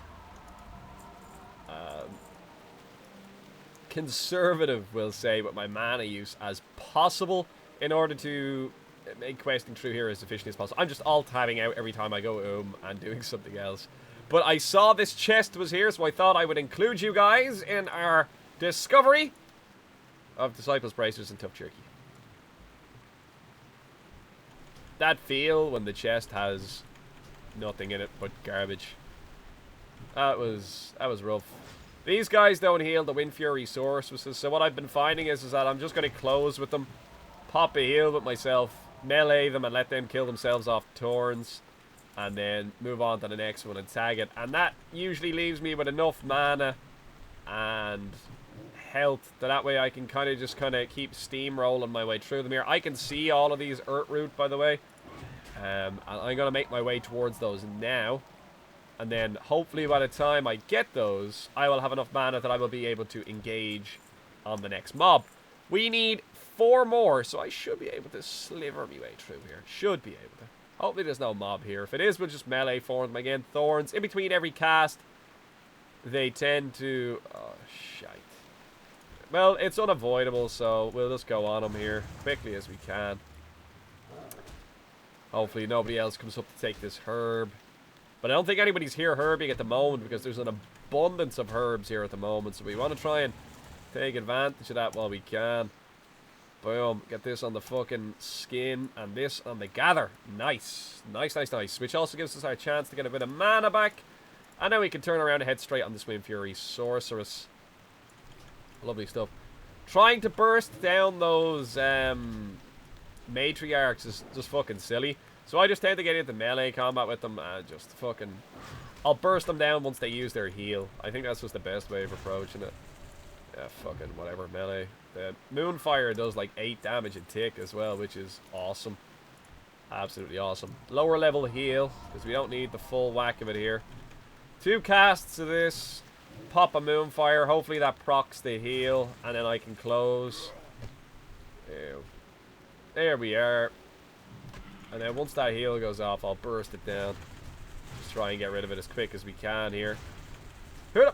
Speaker 1: conservative, we'll say, with my mana use as possible in order to make questing through here as efficiently as possible. I'm just alt-tabbing out every time I go and doing something else. But I saw this chest was here, so I thought I would include you guys in our discovery of Disciples, Bracers, and Tough Jerky. That feel when the chest has nothing in it but garbage. That was rough. These guys don't heal the Wind Fury Sorceresses, so what I've been finding is that I'm just going to close with them, pop a heal with myself, melee them and let them kill themselves off Thorns, and then move on to the next one and tag it. And that usually leaves me with enough mana and health that way I can kind of keep steamrolling my way through them here. I can see all of these Earth Root, by the way. And I'm going to make my way towards those now. And then, hopefully, by the time I get those, I will have enough mana that I will be able to engage on the next mob. We need 4 more, so I should be able to sliver my way through here. Should be able to. Hopefully there's no mob here. If it is, we'll just melee form them again. Thorns, in between every cast, they tend to... Oh, shite. Well, it's unavoidable, so we'll just go on them here quickly as we can. Hopefully nobody else comes up to take this herb. But I don't think anybody's here herbing at the moment because there's an abundance of herbs here at the moment. So we want to try and take advantage of that while we can. Boom. Get this on the fucking skin and this on the gather. Nice. Nice, nice, nice. Which also gives us our chance to get a bit of mana back. And then we can turn around and head straight on this Wind Fury Sorceress. Lovely stuff. Trying to burst down those matriarchs is just fucking silly. So I just tend to get into melee combat with them and just fucking... I'll burst them down once they use their heal. I think that's just the best way of approaching it. Yeah, fucking whatever, melee. The Moonfire does like 8 damage a tick as well, which is awesome. Absolutely awesome. Lower level heal, because we don't need the full whack of it here. 2 casts of this. Pop a Moonfire. Hopefully that procs the heal, and then I can close. Ew. There we are. And then once that heal goes off, I'll burst it down. Just try and get rid of it as quick as we can here. You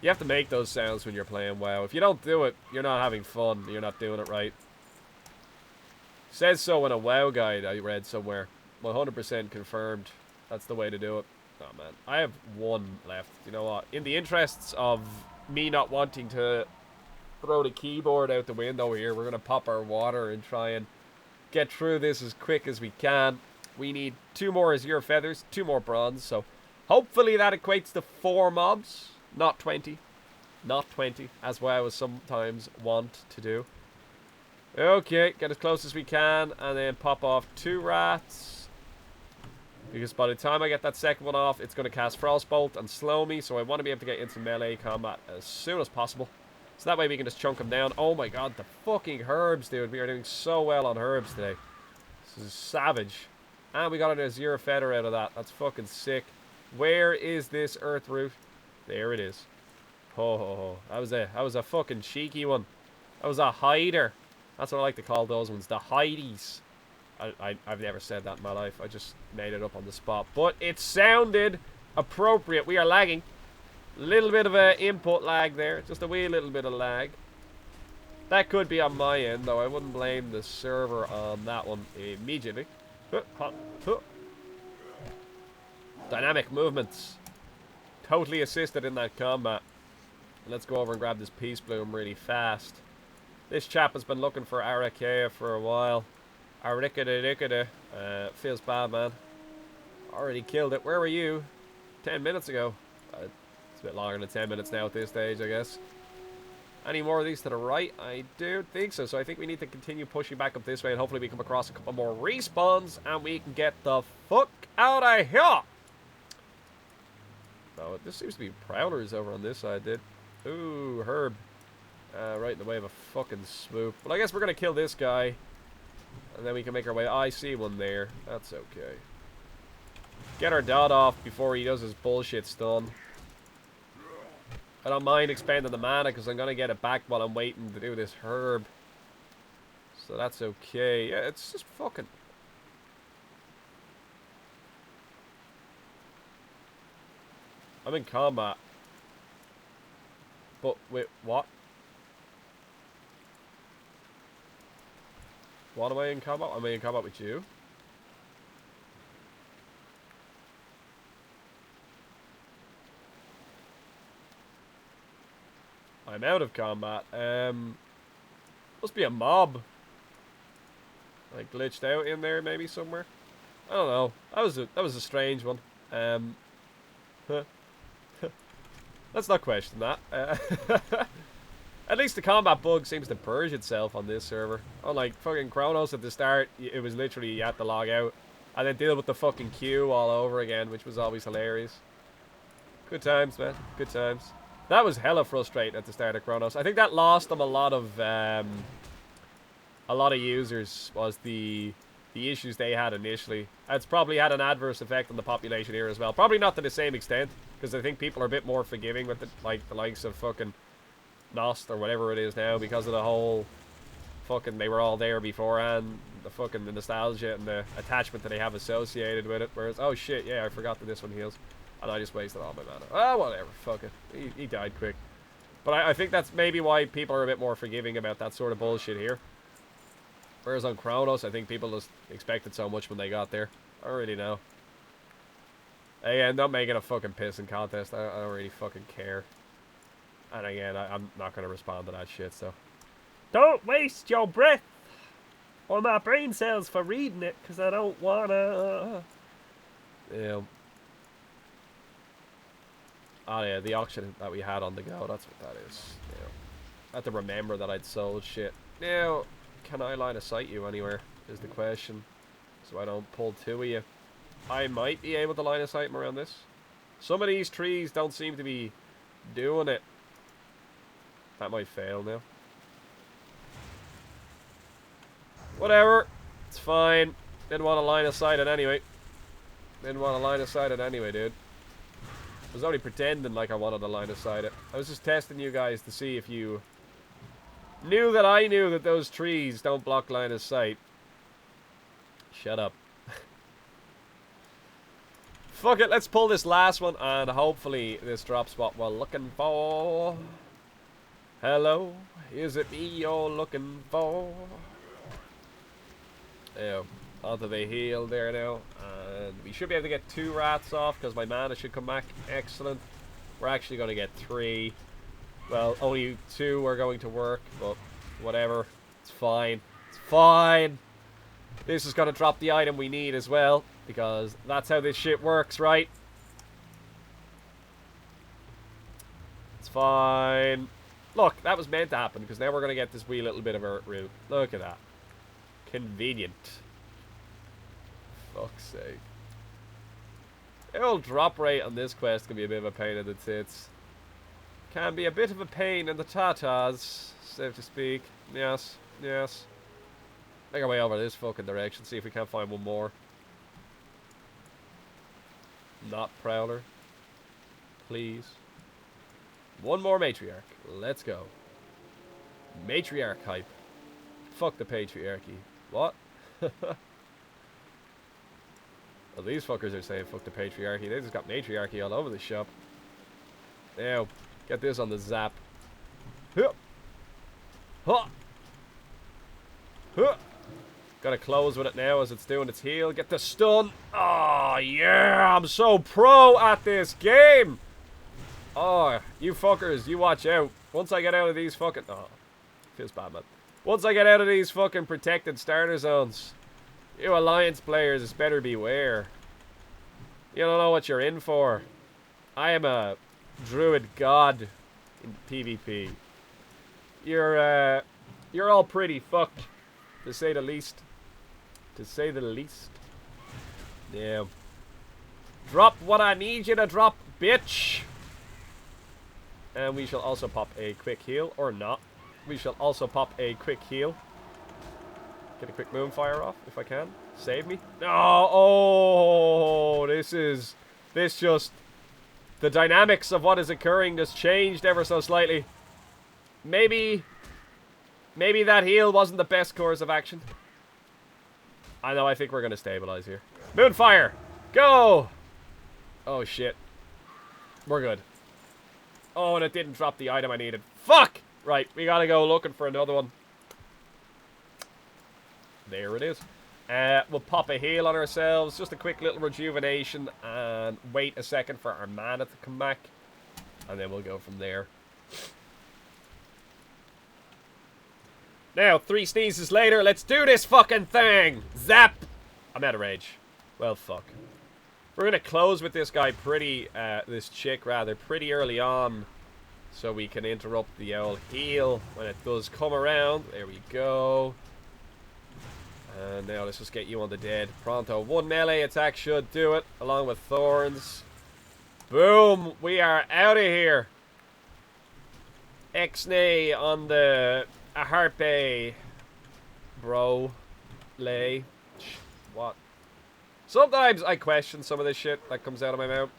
Speaker 1: have to make those sounds when you're playing WoW. If you don't do it, you're not having fun. You're not doing it right. Says so in a WoW guide I read somewhere. 100% confirmed. That's the way to do it. Oh man, I have 1 left. You know what? In the interests of me not wanting to throw the keyboard out the window here, we're going to pop our water and try and get through this as quick as we can. We need 2 more Azure Feathers, 2 more bronze, so hopefully that equates to 4 mobs, not 20. Not 20, as what I was sometimes want to do. Okay, get as close as we can, and then pop off 2 rats. Because by the time I get that second one off, it's going to cast Frostbolt and slow me, so I want to be able to get into melee combat as soon as possible. So that way we can just chunk them down. Oh my god, the fucking herbs, dude. We are doing so well on herbs today. This is savage. And we got an Azure Feather out of that. That's fucking sick. Where is this Earth Root? There it is. Ho ho ho. That was a fucking cheeky one. That was a hider. That's what I like to call those ones. The hideys. I've never said that in my life. I just made it up on the spot. But it sounded appropriate. We are lagging. Little bit of a input lag there. Just a wee little bit of lag. That could be on my end, though. I wouldn't blame the server on that one immediately. Dynamic movements. Totally assisted in that combat. Let's go over and grab this Peace Bloom really fast. This chap has been looking for Arachea for a while. Arikada. Feels bad, man. Already killed it. Where were you? 10 minutes ago. It's a bit longer than 10 minutes now at this stage, I guess. Any more of these to the right? I don't think so. So I think we need to continue pushing back up this way, and hopefully we come across a couple more respawns, and we can get the fuck out of here! Oh, this seems to be prowlers over on this side, dude. Ooh, herb. Right in the way of a fucking swoop. Well, I guess we're going to kill this guy, and then we can make our way. Oh, I see one there. That's okay. Get our dot off before he does his bullshit stun. I don't mind expending the mana because I'm going to get it back while I'm waiting to do this herb. So that's okay. Yeah, it's just fucking... I'm in combat. But, wait, what? What am I in combat? Am I in combat with you? I'm out of combat. Must be a mob. I glitched out in there maybe somewhere. I don't know. That was a strange one. Let's not question that. At least the combat bug seems to purge itself on this server. Unlike fucking Chronos at the start, it was literally you had to log out and then deal with the fucking queue all over again, which was always hilarious. Good times, man. Good times. That was hella frustrating at the start of Chronos. I think that lost them a lot of users, was the issues they had initially. It's probably had an adverse effect on the population here as well. Probably not to the same extent, because I think people are a bit more forgiving with it, like the likes of fucking Nost or whatever it is now, because of the whole fucking, they were all there beforehand, the nostalgia and the attachment that they have associated with it. Whereas, oh shit, yeah, I forgot that this one heals. And I just wasted all my mana. Ah, whatever. Fuck it. He died quick. But I think that's maybe why people are a bit more forgiving about that sort of bullshit here. Whereas on Chronos, I think people just expected so much when they got there. I don't really know. Again, not making a fucking pissing contest. I don't really fucking care. And again, I'm not going to respond to that shit, so. Don't waste your breath or my brain cells for reading it, because I don't want to. Yeah. Oh yeah, the auction that we had on the go, that's what that is. Yeah. I have to remember that I'd sold shit. Now, can I line of sight you anywhere, is the question. So I don't pull two of you. I might be able to line of sight them around this. Some of these trees don't seem to be doing it. That might fail now. Whatever. It's fine. Didn't want to line of sight it anyway. Didn't want to line of sight it anyway, dude. I was only pretending like I wanted to line of sight it. I was just testing you guys to see if you knew that I knew that those trees don't block line of sight. Shut up. Fuck it, let's pull this last one and hopefully this drops what we're looking for. Hello, is it me you're looking for? Yeah, onto the heal there now. And we should be able to get 2 rats off because my mana should come back. Excellent. We're actually going to get 3. Well, only 2 are going to work, but whatever. It's fine. It's fine. This is going to drop the item we need as well, because that's how this shit works, right? It's fine. Look, that was meant to happen, because now we're going to get this wee little bit of a route. Look at that. Convenient. Fuck's sake. The old drop rate on this quest can be a bit of a pain in the tits. Can be a bit of a pain in the tatas, so to speak. Yes, yes. Make our way over this fucking direction, see if we can't find one more. Not Prowler. Please. One more Matriarch. Let's go. Matriarch hype. Fuck the patriarchy. What? Well, these fuckers are saying fuck the patriarchy. They just got matriarchy all over the shop. Now, get this on the zap. Huh. Huh. Huh. Gotta close with it now as it's doing its heal. Get the stun. Oh, yeah. I'm so pro at this game. Oh, you fuckers. You watch out. Once I get out of these fucking... Oh, feels bad, man. Once I get out of these fucking protected starter zones... You Alliance players better beware. You don't know what you're in for. I am a druid god in PvP. You're all pretty fucked, to say the least. To say the least. Yeah. Drop what I need you to drop, bitch. And we shall also pop a quick heal, or not. We shall also pop a quick heal. Get a quick moonfire off, if I can. Save me. No, oh, this just The dynamics of what is occurring just changed ever so slightly. Maybe that heal wasn't the best course of action. I know, I think we're going to stabilize here. Moonfire! Go! Oh, shit. We're good. Oh, and it didn't drop the item I needed. Fuck! Right, we gotta go looking for another one. There it is. We'll pop a heal on ourselves. Just a quick little rejuvenation. And wait a second for our mana to come back. And then we'll go from there. Now, 3 sneezes later, let's do this fucking thing! Zap! I'm out of rage. Well, fuck. We're gonna close with this guy pretty, this chick rather, pretty early on. So we can interrupt the old heal when it does come around. There we go. And now let's just get you on the dead. Pronto. 1 melee attack should do it, along with thorns. Boom! We are out of here. X-nay on the harpe. Bro. Lay. What? Sometimes I question some of this shit that comes out of my mouth.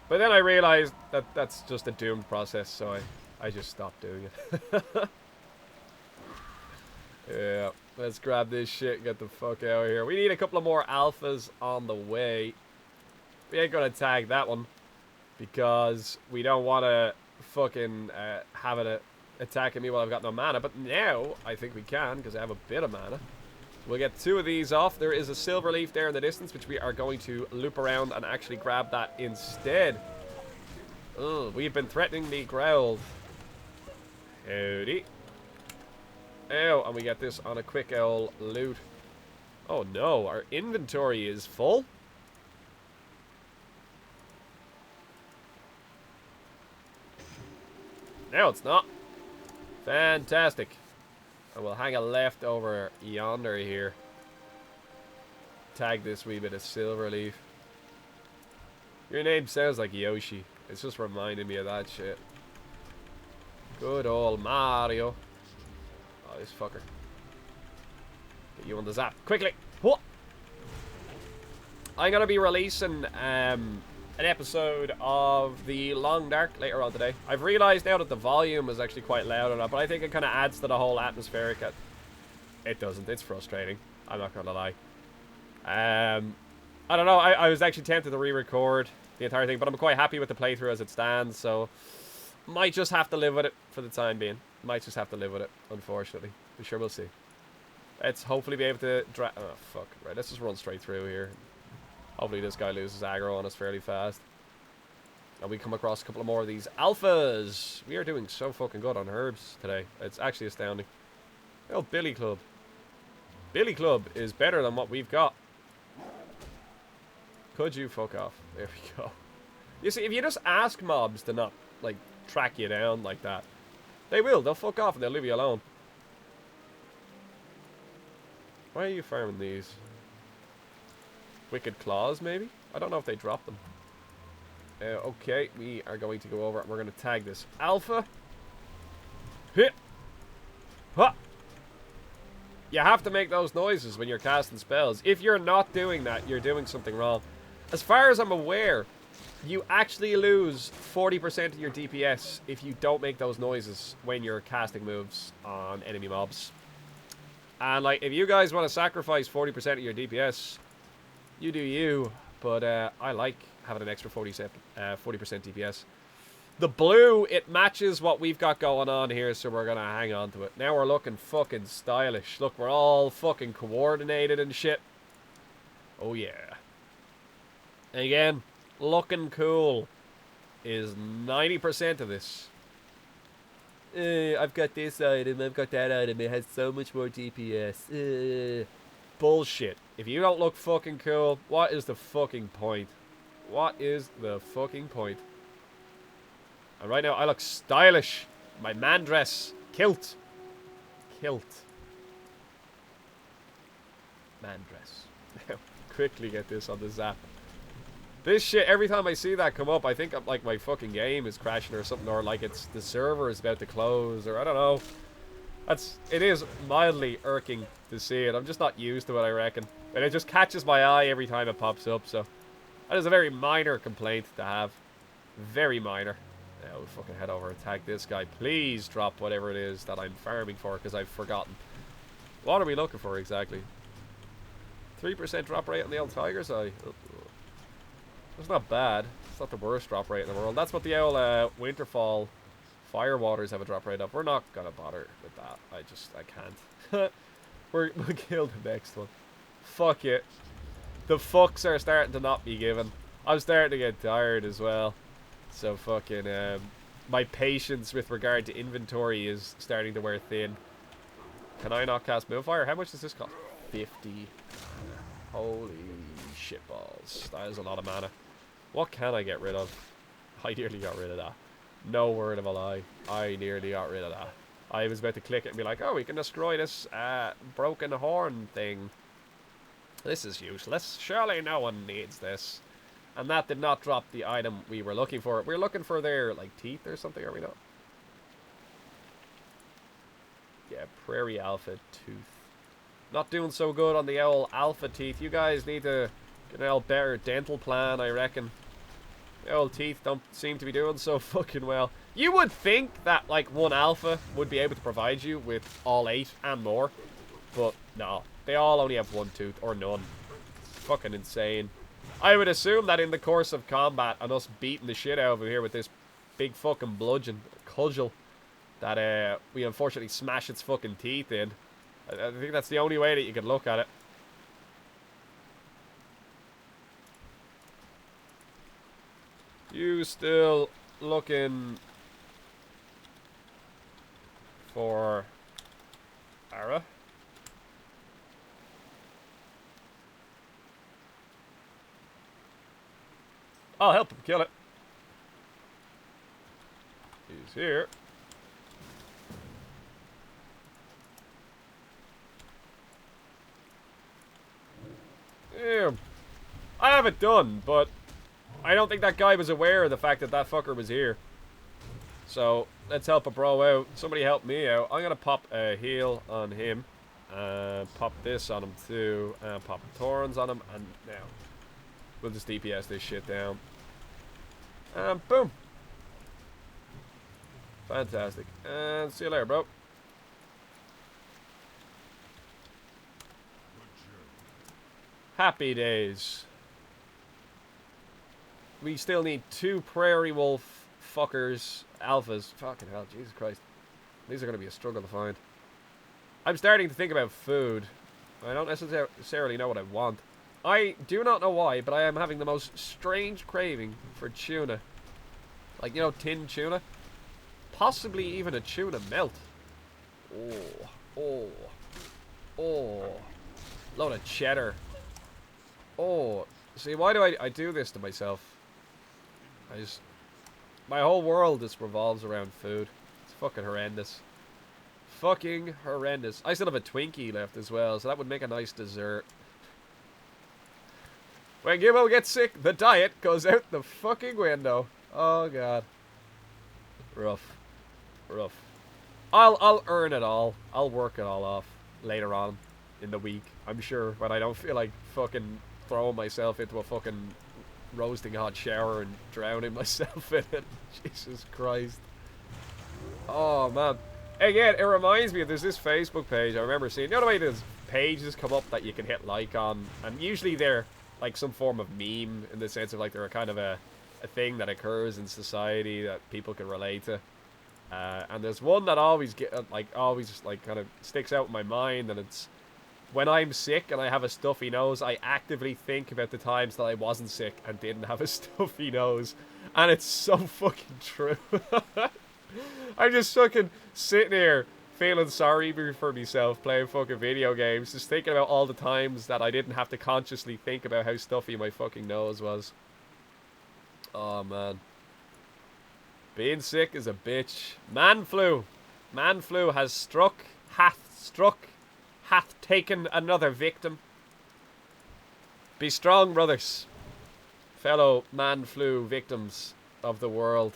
Speaker 1: But then I realized that that's just a doomed process, so I just stopped doing it. Yeah, let's grab this shit and get the fuck out of here. We need a couple of more alphas on the way. We ain't gonna tag that one because we don't want to fucking have it attacking me while I've got no mana. But now I think we can because I have a bit of mana. We'll get 2 of these off. There is a silver leaf there in the distance, which we are going to loop around and actually grab that instead. Ugh, we've been threatening the growled. Howdy. Oh, and we get this on a quick old loot. Oh no, our inventory is full? No, it's not. Fantastic. And we'll hang a left over yonder here. Tag this wee bit of silver leaf. Your name sounds like Yoshi. It's just reminding me of that shit. Good old Mario. Oh, this fucker. Get you on the zap. Quickly! What? I'm gonna be releasing an episode of The Long Dark later on today. I've realized now that the volume is actually quite loud on that, but I think it kind of adds to the whole atmospheric. It doesn't. It's frustrating. I'm not gonna lie. I don't know. I was actually tempted to re-record the entire thing, but I'm quite happy with the playthrough as it stands, so might just have to live with it for the time being. Might just have to live with it, unfortunately. But sure, we'll see. Let's hopefully be able to oh, fuck. Right, let's just run straight through here. Hopefully this guy loses aggro on us fairly fast. And we come across a couple of more of these alphas. We are doing so fucking good on herbs today. It's actually astounding. Oh, Billy Club. Billy Club is better than what we've got. Could you fuck off? There we go. You see, if you just ask mobs to not, like, track you down like that, they will. They'll fuck off and they'll leave you alone. Why are you farming these? Wicked Claws, maybe? I don't know if they drop them. Okay, we are going to go over and we're going to tag this alpha. Hit! Ha! You have to make those noises when you're casting spells. If you're not doing that, you're doing something wrong. As far as I'm aware, you actually lose 40% of your DPS if you don't make those noises when you're casting moves on enemy mobs. And, like, if you guys want to sacrifice 40% of your DPS, you do you. But I like having an extra 40% DPS. The blue, it matches what we've got going on here, so we're going to hang on to it. Now we're looking fucking stylish. Look, we're all fucking coordinated and shit. Oh, yeah. And again, looking cool is 90% of this. I've got this item, I've got that item, it has so much more DPS. Bullshit. If you don't look fucking cool, what is the fucking point? What is the fucking point? And right now, I look stylish. My man dress. Kilt. Kilt. Man dress. Quickly get this on the zap. This shit, every time I see that come up, I think like my fucking game is crashing or something, or like it's the server is about to close, or I don't know. It is mildly irking to see it. I'm just not used to it, I reckon. And it just catches my eye every time it pops up, so That is a very minor complaint to have. Very minor. Now we'll fucking head over and tag this guy. Please drop whatever it is that I'm farming for, because I've forgotten. What are we looking for exactly? 3% drop rate on the old Tiger's Eye. That's not bad. It's not the worst drop rate in the world. That's what the old Winterfall Firewaters have a drop rate of. We're not gonna bother with that. I can't. We'll kill the next one. Fuck it. The fucks are starting to not be given. I'm starting to get tired as well. So fucking my patience with regard to inventory is starting to wear thin. Can I not cast Moonfire? How much does this cost? 50. Holy shitballs. That is a lot of mana. What can I get rid of? I nearly got rid of that. No word of a lie. I nearly got rid of that. I was about to click it and be like, oh, we can destroy this broken horn thing. This is useless. Surely no one needs this. And that did not drop the item we were looking for. We were looking for their, like, teeth or something, are we not? Yeah, Prairie Alpha Tooth. Not doing so good on the owl Alpha Teeth. You guys need to get an old better dental plan, I reckon. The old teeth don't seem to be doing so fucking well. You would think that, like, one Alpha would be able to provide you with all 8 and more. But, no. They all only have 1 tooth, or none. It's fucking insane. I would assume that in the course of combat and us beating the shit out of him here with this big fucking bludgeon, cudgel, that we unfortunately smash its fucking teeth in. I think that's the only way that you could look at it. You still looking for Ara? I'll help him kill it. He's here. Yeah. I have it done, but I don't think that guy was aware of the fact that that fucker was here. So, let's help a bro out. Somebody help me out. I'm gonna pop a heal on him. Pop this on him too. Pop thorns on him. And now, we'll just DPS this shit down. And boom. Fantastic. And see you later, bro. Happy days. We still need 2 prairie wolf fuckers, alphas. Fucking hell, Jesus Christ. These are going to be a struggle to find. I'm starting to think about food. I don't necessarily know what I want. I do not know why, but I am having the most strange craving for tuna. Like, you know, tinned tuna? Possibly even a tuna melt. Oh. Load of cheddar. Oh. See, why do I do this to myself? My whole world just revolves around food. It's fucking horrendous. Fucking horrendous. I still have a Twinkie left as well, so that would make a nice dessert. When Gibbo gets sick, the diet goes out the fucking window. Oh god. Rough. I'll earn it all. I'll work it all off later on in the week. I'm sure, when I don't feel like fucking throwing myself into a fucking roasting hot shower and drowning myself in it. Jesus Christ. Oh man. Again, it reminds me of, there's this Facebook page I remember seeing. You know the way there's pages come up that you can hit like on, and usually they're like some form of meme, in the sense of like they're a kind of a thing that occurs in society that people can relate to. And there's one that always kind of sticks out in my mind, and it's, when I'm sick and I have a stuffy nose, I actively think about the times that I wasn't sick and didn't have a stuffy nose. And it's so fucking true. I'm just fucking sitting here feeling sorry for myself, playing fucking video games, just thinking about all the times that I didn't have to consciously think about how stuffy my fucking nose was. Oh man. Being sick is a bitch. Man flu hath taken another victim. Be strong, brothers. Fellow man flu victims of the world.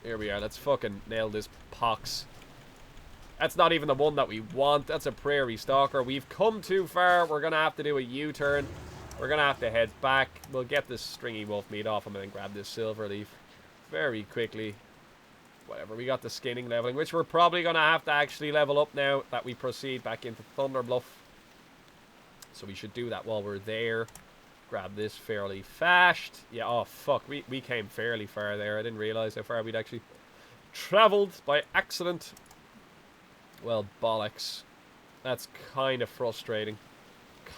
Speaker 1: Here we are. Let's fucking nail this pox. That's not even the one that we want. That's a prairie stalker. We've come too far. We're going to have to do a U-turn. We're going to have to head back. We'll get this stringy wolf meat off him and then grab this silver leaf very quickly. Whatever, we got the skinning leveling, which we're probably going to have to actually level up now that we proceed back into Thunderbluff. So we should do that while we're there. Grab this fairly fast. Yeah, oh fuck, we came fairly far there. I didn't realize how far we'd actually traveled by accident. Well, bollocks. That's kind of frustrating.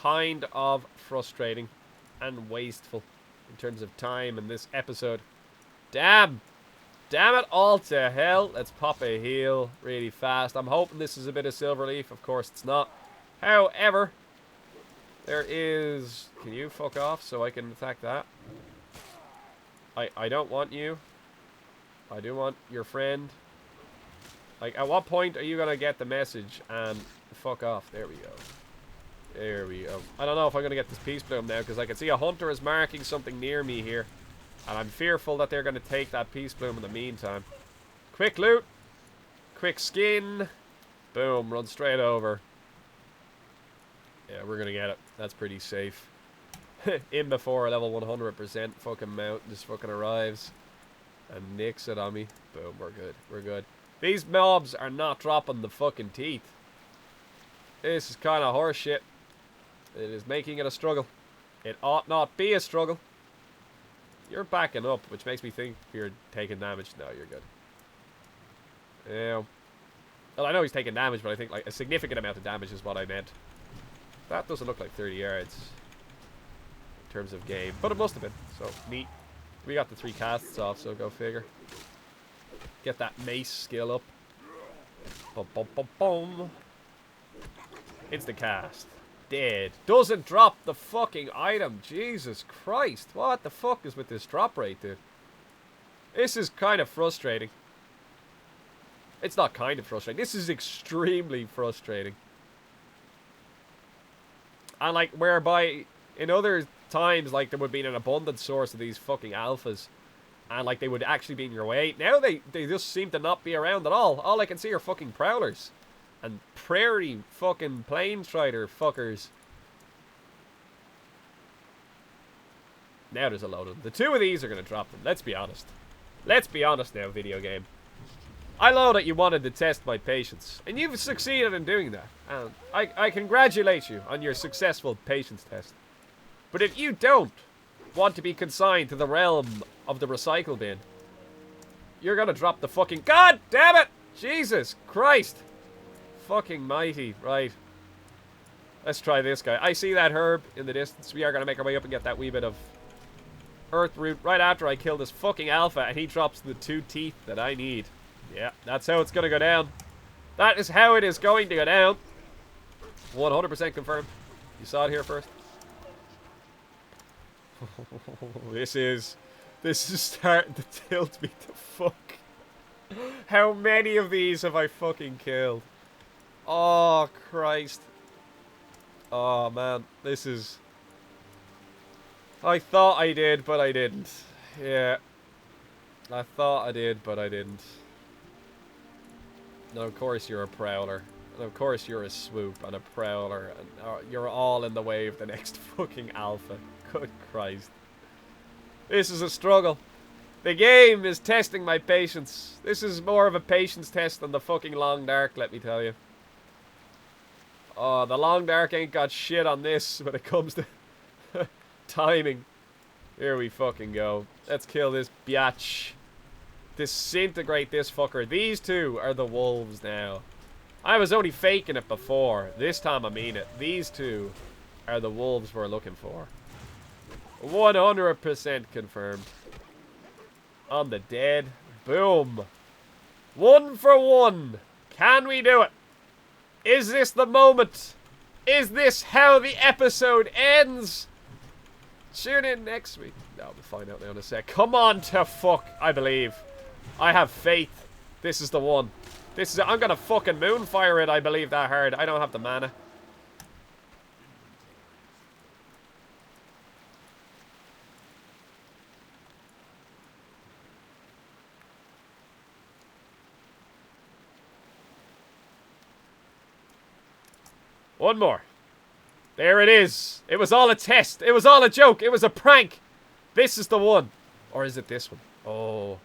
Speaker 1: Kind of frustrating and wasteful in terms of time in this episode. Damn! Damn it all to hell. Let's pop a heal really fast. I'm hoping this is a bit of silver leaf. Of course it's not. However, there is... Can you fuck off so I can attack that? I don't want you. I do want your friend. Like, at what point are you going to get the message and fuck off? There we go. There we go. I don't know if I'm going to get this peace bloom now because I can see a hunter is marking something near me here. And I'm fearful that they're going to take that peace bloom in the meantime. Quick loot. Quick skin. Boom. Run straight over. Yeah, we're going to get it. That's pretty safe. In before a level 100% fucking mount just fucking arrives. And nicks it on me. Boom. We're good. We're good. These mobs are not dropping the fucking teeth. This is kind of horseshit. It is making it a struggle. It ought not be a struggle. You're backing up, which makes me think you're taking damage. No, you're good. Yeah. Well, I know he's taking damage, but I think like a significant amount of damage is what I meant. That doesn't look like 30 yards in terms of game, but it must have been. So, neat. We got the 3 casts off, so go figure. Get that mace skill up. Boom, boom, boom, boom. Insta cast. Dead. Doesn't drop the fucking item. Jesus Christ. What the fuck is with this drop rate, dude? This is kind of frustrating. It's not kind of frustrating. This is extremely frustrating. And like, whereby in other times, like, there would be an abundant source of these fucking alphas. And like, they would actually be in your way. Now they just seem to not be around at all. All I can see are fucking prowlers. And prairie fucking plane strider fuckers. Now there's a load of them. The 2 of these are going to drop them. Let's be honest. Let's be honest now, video game. I know that you wanted to test my patience. And you've succeeded in doing that. And I congratulate you on your successful patience test. But if you don't want to be consigned to the realm of the recycle bin, you're going to drop the fucking... God damn it! Jesus Christ! Fucking mighty. Right. Let's try this guy. I see that herb in the distance. We are going to make our way up and get that wee bit of earth root right after I kill this fucking alpha and he drops the 2 teeth that I need. Yeah, that's how it's going to go down. That is how it is going to go down. 100% confirmed. You saw it here first. This is starting to tilt me to fuck. How many of these have I fucking killed? Oh, Christ. Oh, man. This is... I thought I did, but I didn't. Yeah. I thought I did, but I didn't. And of course you're a prowler. And of course you're a swoop and a prowler. And you're all in the way of the next fucking alpha. Good Christ. This is a struggle. The game is testing my patience. This is more of a patience test than the fucking Long Dark, let me tell you. Oh, the Long Dark ain't got shit on this when it comes to timing. Here we fucking go. Let's kill this biatch. Disintegrate this fucker. These 2 are the wolves now. I was only faking it before. This time I mean it. These 2 are the wolves we're looking for. 100% confirmed. On the dead. Boom. 1 for 1. Can we do it? Is this the moment? Is this how the episode ends? Tune in next week. No, we'll find out now in a sec. Come on to fuck. I believe. I have faith. This is the one. This is it. I'm gonna fucking moonfire it, I believe that hard. I don't have the mana. One more. There it is. It was all a test. It was all a joke. It was a prank. This is the one. Or is it this one? Oh.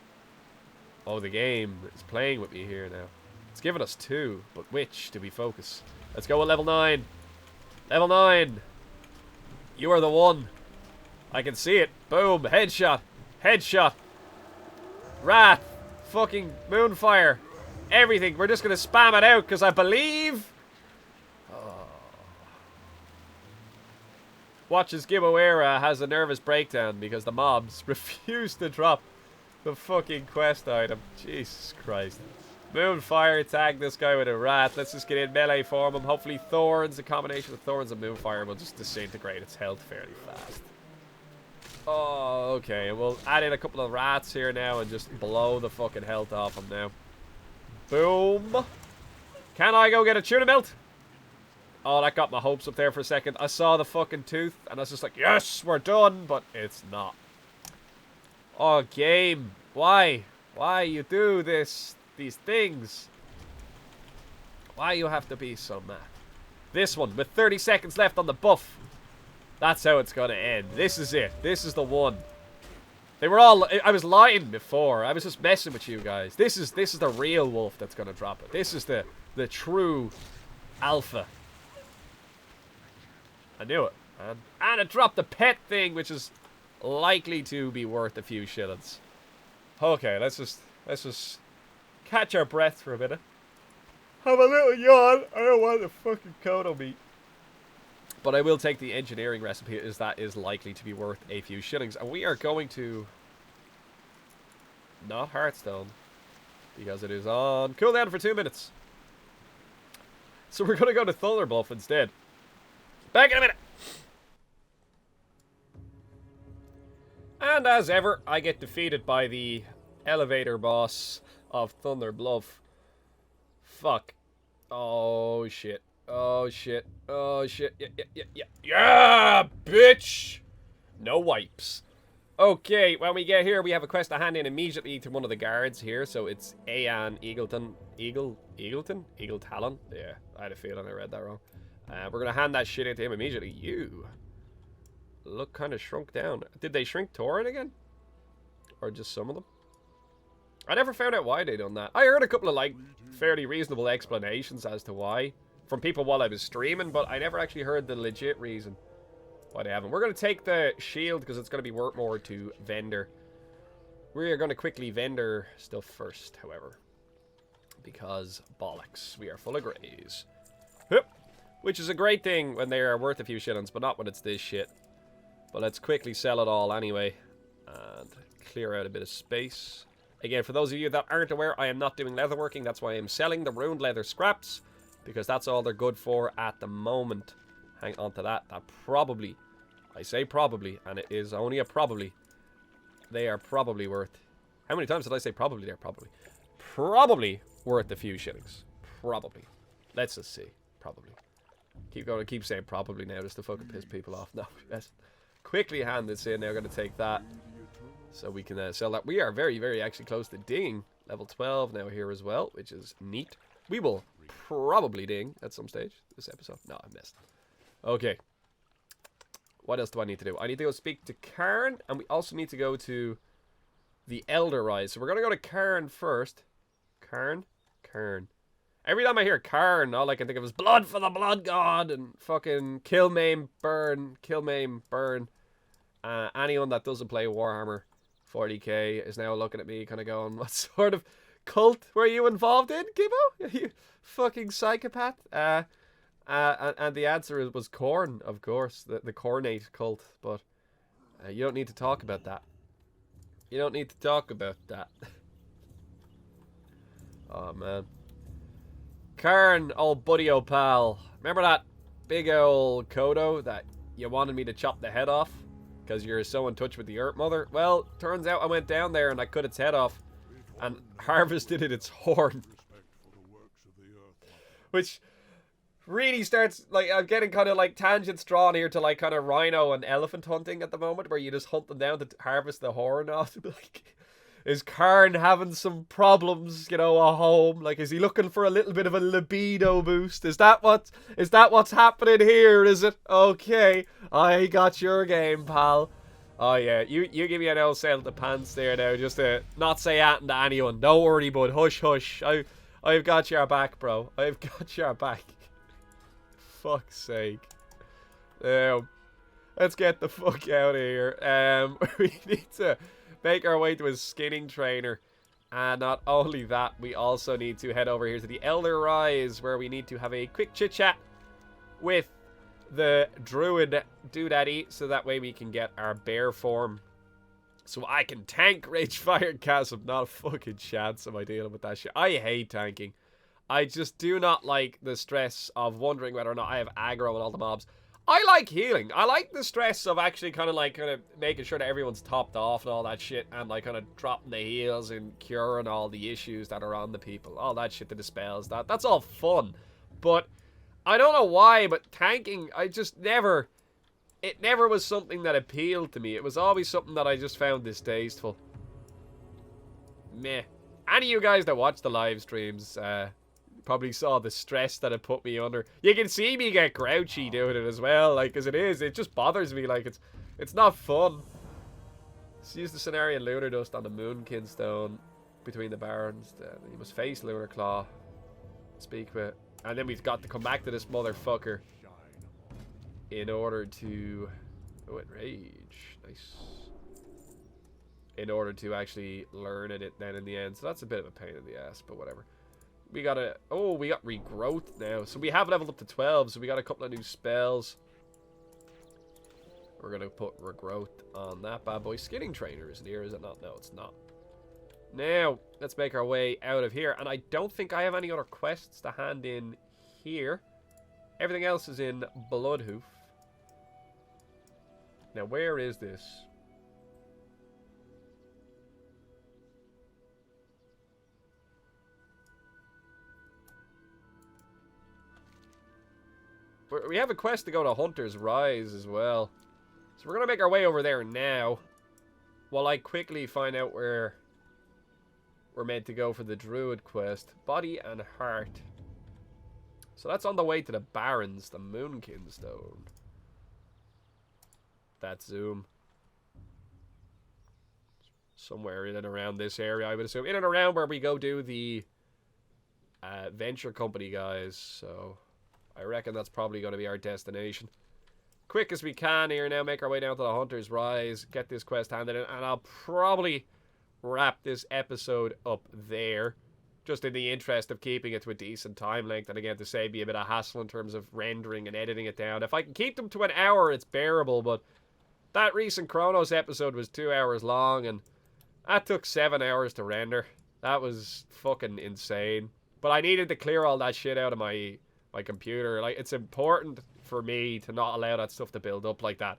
Speaker 1: Oh, the game is playing with me here now. It's given us 2, but which do we focus? Let's go with level 9. Level 9. You are the one. I can see it. Boom. Headshot. Headshot. Wrath. Fucking Moonfire. Everything. We're just going to spam it out because I believe... Watch as Giboera has a nervous breakdown because the mobs refuse to drop the fucking quest item. Jesus Christ. Moonfire, tag this guy with a rat. Let's just get in melee form him. Hopefully Thorns, a combination of Thorns and Moonfire will just disintegrate its health fairly fast. Oh, okay. We'll add in a couple of rats here now and just blow the fucking health off him now. Boom. Can I go get a tuna melt? Oh, that got my hopes up there for a second. I saw the fucking tooth, and I was just like, yes, we're done, but it's not. Oh, game. Why? Why you do this? These things? Why you have to be so mad? This one, with 30 seconds left on the buff. That's how it's gonna end. This is it. This is the one. They were all... I was lying before. I was just messing with you guys. This is the real wolf that's gonna drop it. This is the true alpha. I knew it, man. And it dropped the pet thing, which is likely to be worth a few shillings. Okay, let's just catch our breath for a minute. Have a little yawn. I don't want the fucking Kodo meat. But I will take the engineering recipe, as that is likely to be worth a few shillings. And we are going to... not Hearthstone, because it is on cooldown for 2 minutes. So we're going to go to Thunderbluff instead. Back in a minute. And as ever, I get defeated by the elevator boss of Thunderbluff. Fuck. Oh, shit. Oh, shit. Oh, shit. Yeah, bitch! No wipes. Okay, when we get here, we have a quest to hand in immediately to one of the guards here. So it's Aeon Eagleton. Eagleton? Eagletalon? Yeah, I had a feeling I read that wrong. We're going to hand that shit into him immediately. You look kind of shrunk down. Did they shrink Tauren again? Or just some of them? I never found out why they done that. I heard a couple of, like, fairly reasonable explanations as to why. From people while I was streaming, but I never actually heard the legit reason why they haven't. We're going to take the shield because it's going to be worth more to vendor. We are going to quickly vendor stuff first, however. Because bollocks. We are full of greys. Hup. Which is a great thing when they are worth a few shillings, but not when it's this shit. But let's quickly sell it all anyway. And clear out a bit of space. Again, for those of you that aren't aware, I am not doing leatherworking. That's why I'm selling the ruined leather scraps. Because that's all they're good for at the moment. Hang on to that. That probably, I say probably, and it is only a probably. They are probably worth... How many times did I say probably? They're probably worth a few shillings. Probably. Let's just see. Probably. Keep saying probably now just to fucking piss people off. No, let's quickly hand this in. Now we're going to take that so we can sell that. We are very, very actually close to dinging level 12 now here as well, which is neat. We will probably ding at some stage this episode. No, I missed. Okay. What else do I need to do? I need to go speak to Karen, and we also need to go to the Elder Rise. So we're going to go to Karen first. Karen. Every time I hear Karn, all I can think of is blood for the blood god and fucking kill, maim, burn. Anyone that doesn't play Warhammer 40k is now looking at me kind of going, what sort of cult were you involved in, Gibbo? You fucking psychopath. And the answer was Khorne, of course, the Khornate cult, but you don't need to talk about that. Oh, man. Karn, old buddy, old pal. Remember that big old Kodo that you wanted me to chop the head off? Because you're so in touch with the Earth Mother? Well, turns out I went down there and I cut its head off and harvested its horn. Which really starts, like, I'm getting kind of like tangents drawn here to like kind of rhino and elephant hunting at the moment, where you just hunt them down to harvest the horn off. Is Karn having some problems, you know, at home? Like, is he looking for a little bit of a libido boost? Is that what's happening here, is it? Okay, I got your game, pal. Oh yeah, you give me an old sale of the pants there now, just to not say anything to anyone. Don't worry, bud. Hush, hush. I've got your back, bro. I've got your back. Fuck's sake. Let's get the fuck out of here. We need to make our way to a skinning trainer. And not only that, we also need to head over here to the Elder Rise, where we need to have a quick chit-chat with the druid doodaddy, so that way we can get our bear form. So I can tank Rage Fire Chasm. Not a fucking chance am I dealing with that shit. I hate tanking. I just do not like the stress of wondering whether or not I have aggro on all the mobs. I like healing. I like the stress of actually kind of making sure that everyone's topped off and all that shit, and like kind of dropping the heals and curing all the issues that are on the people. All that shit that dispels that. That's all fun. But I don't know why, but tanking, it never was something that appealed to me. It was always something that I just found distasteful. Meh. Any of you guys that watch the live streams, probably saw the stress that it put me under. You can see me get grouchy doing it as well, like, as it just bothers me, like, it's not fun. Let's use the Cenarian Lunar Dust on the Moonkin Stone between the Barons. You must face Lunar Claw. Speak with. And then we've got to come back to this motherfucker in order to... Oh, enrage. Nice. In order to actually learn it then in the end. So that's a bit of a pain in the ass, but whatever. We got regrowth now. So we have leveled up to 12, so we got a couple of new spells. We're going to put regrowth on that bad boy. Skinning Trainer isn't here, is it not? No, it's not. Now, let's make our way out of here. And I don't think I have any other quests to hand in here. Everything else is in Bloodhoof. Now, where is this? We have a quest to go to Hunter's Rise as well. So we're going to make our way over there now. While I quickly find out where we're meant to go for the Druid quest. Body and Heart. So that's on the way to the Barons, the Moonkin Stone. That's Zoom. Somewhere in and around this area, I would assume. In and around where we go do the Venture Company guys. So I reckon that's probably going to be our destination. Quick as we can here now, make our way down to the Hunter's Rise. Get this quest handed in. And I'll probably wrap this episode up there. Just in the interest of keeping it to a decent time length. And again, to save me a bit of hassle in terms of rendering and editing it down. If I can keep them to an hour, it's bearable. But that recent Chronos episode was 2 hours long. And that took 7 hours to render. That was fucking insane. But I needed to clear all that shit out of my computer. Like, it's important for me to not allow that stuff to build up like that.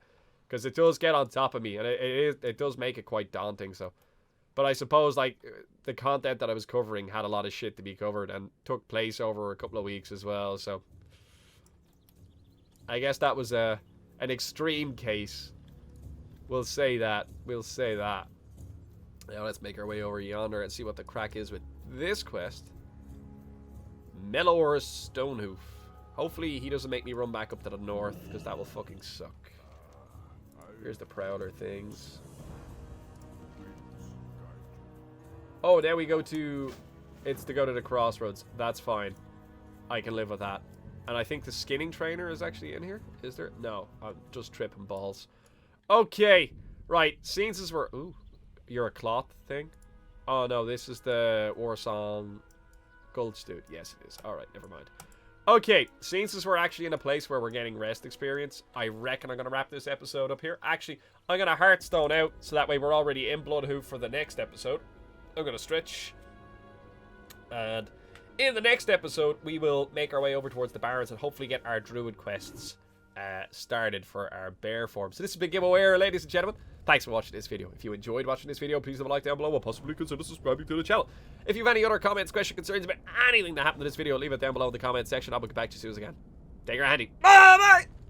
Speaker 1: Because it does get on top of me. And it does make it quite daunting. So, but I suppose, like, the content that I was covering had a lot of shit to be covered and took place over a couple of weeks as well. So I guess that was an extreme case. We'll say that. We'll say that. Now let's make our way over yonder and see what the crack is with this quest. Melor Stonehoof. Hopefully he doesn't make me run back up to the north, because that will fucking suck. Here's the Prowler things. Oh, now we go to... It's to go to the crossroads. That's fine. I can live with that. And I think the Skinning Trainer is actually in here. Is there? No. I'm just tripping balls. Okay. Right. Since as we're... Ooh. You're a cloth thing? Oh, no. This is the Warsong Goldstute. Yes, it is. Alright. Never mind. Okay. Since as we're actually in a place where we're getting rest experience, I reckon I'm going to wrap this episode up here. Actually, I'm going to Hearthstone out, so that way we're already in Bloodhoof for the next episode. I'm going to stretch. And in the next episode, we will make our way over towards the Barons and hopefully get our Druid quests started for our bear form. So this has been Giveaway, ladies and gentlemen. Thanks for watching this video. If you enjoyed watching this video, please leave a like down below and possibly consider subscribing to the channel. If you have any other comments, questions, concerns about anything that happened in this video, leave it down below in the comment section. I'll get back to you as soon as I can. Take care, handy. Bye-bye!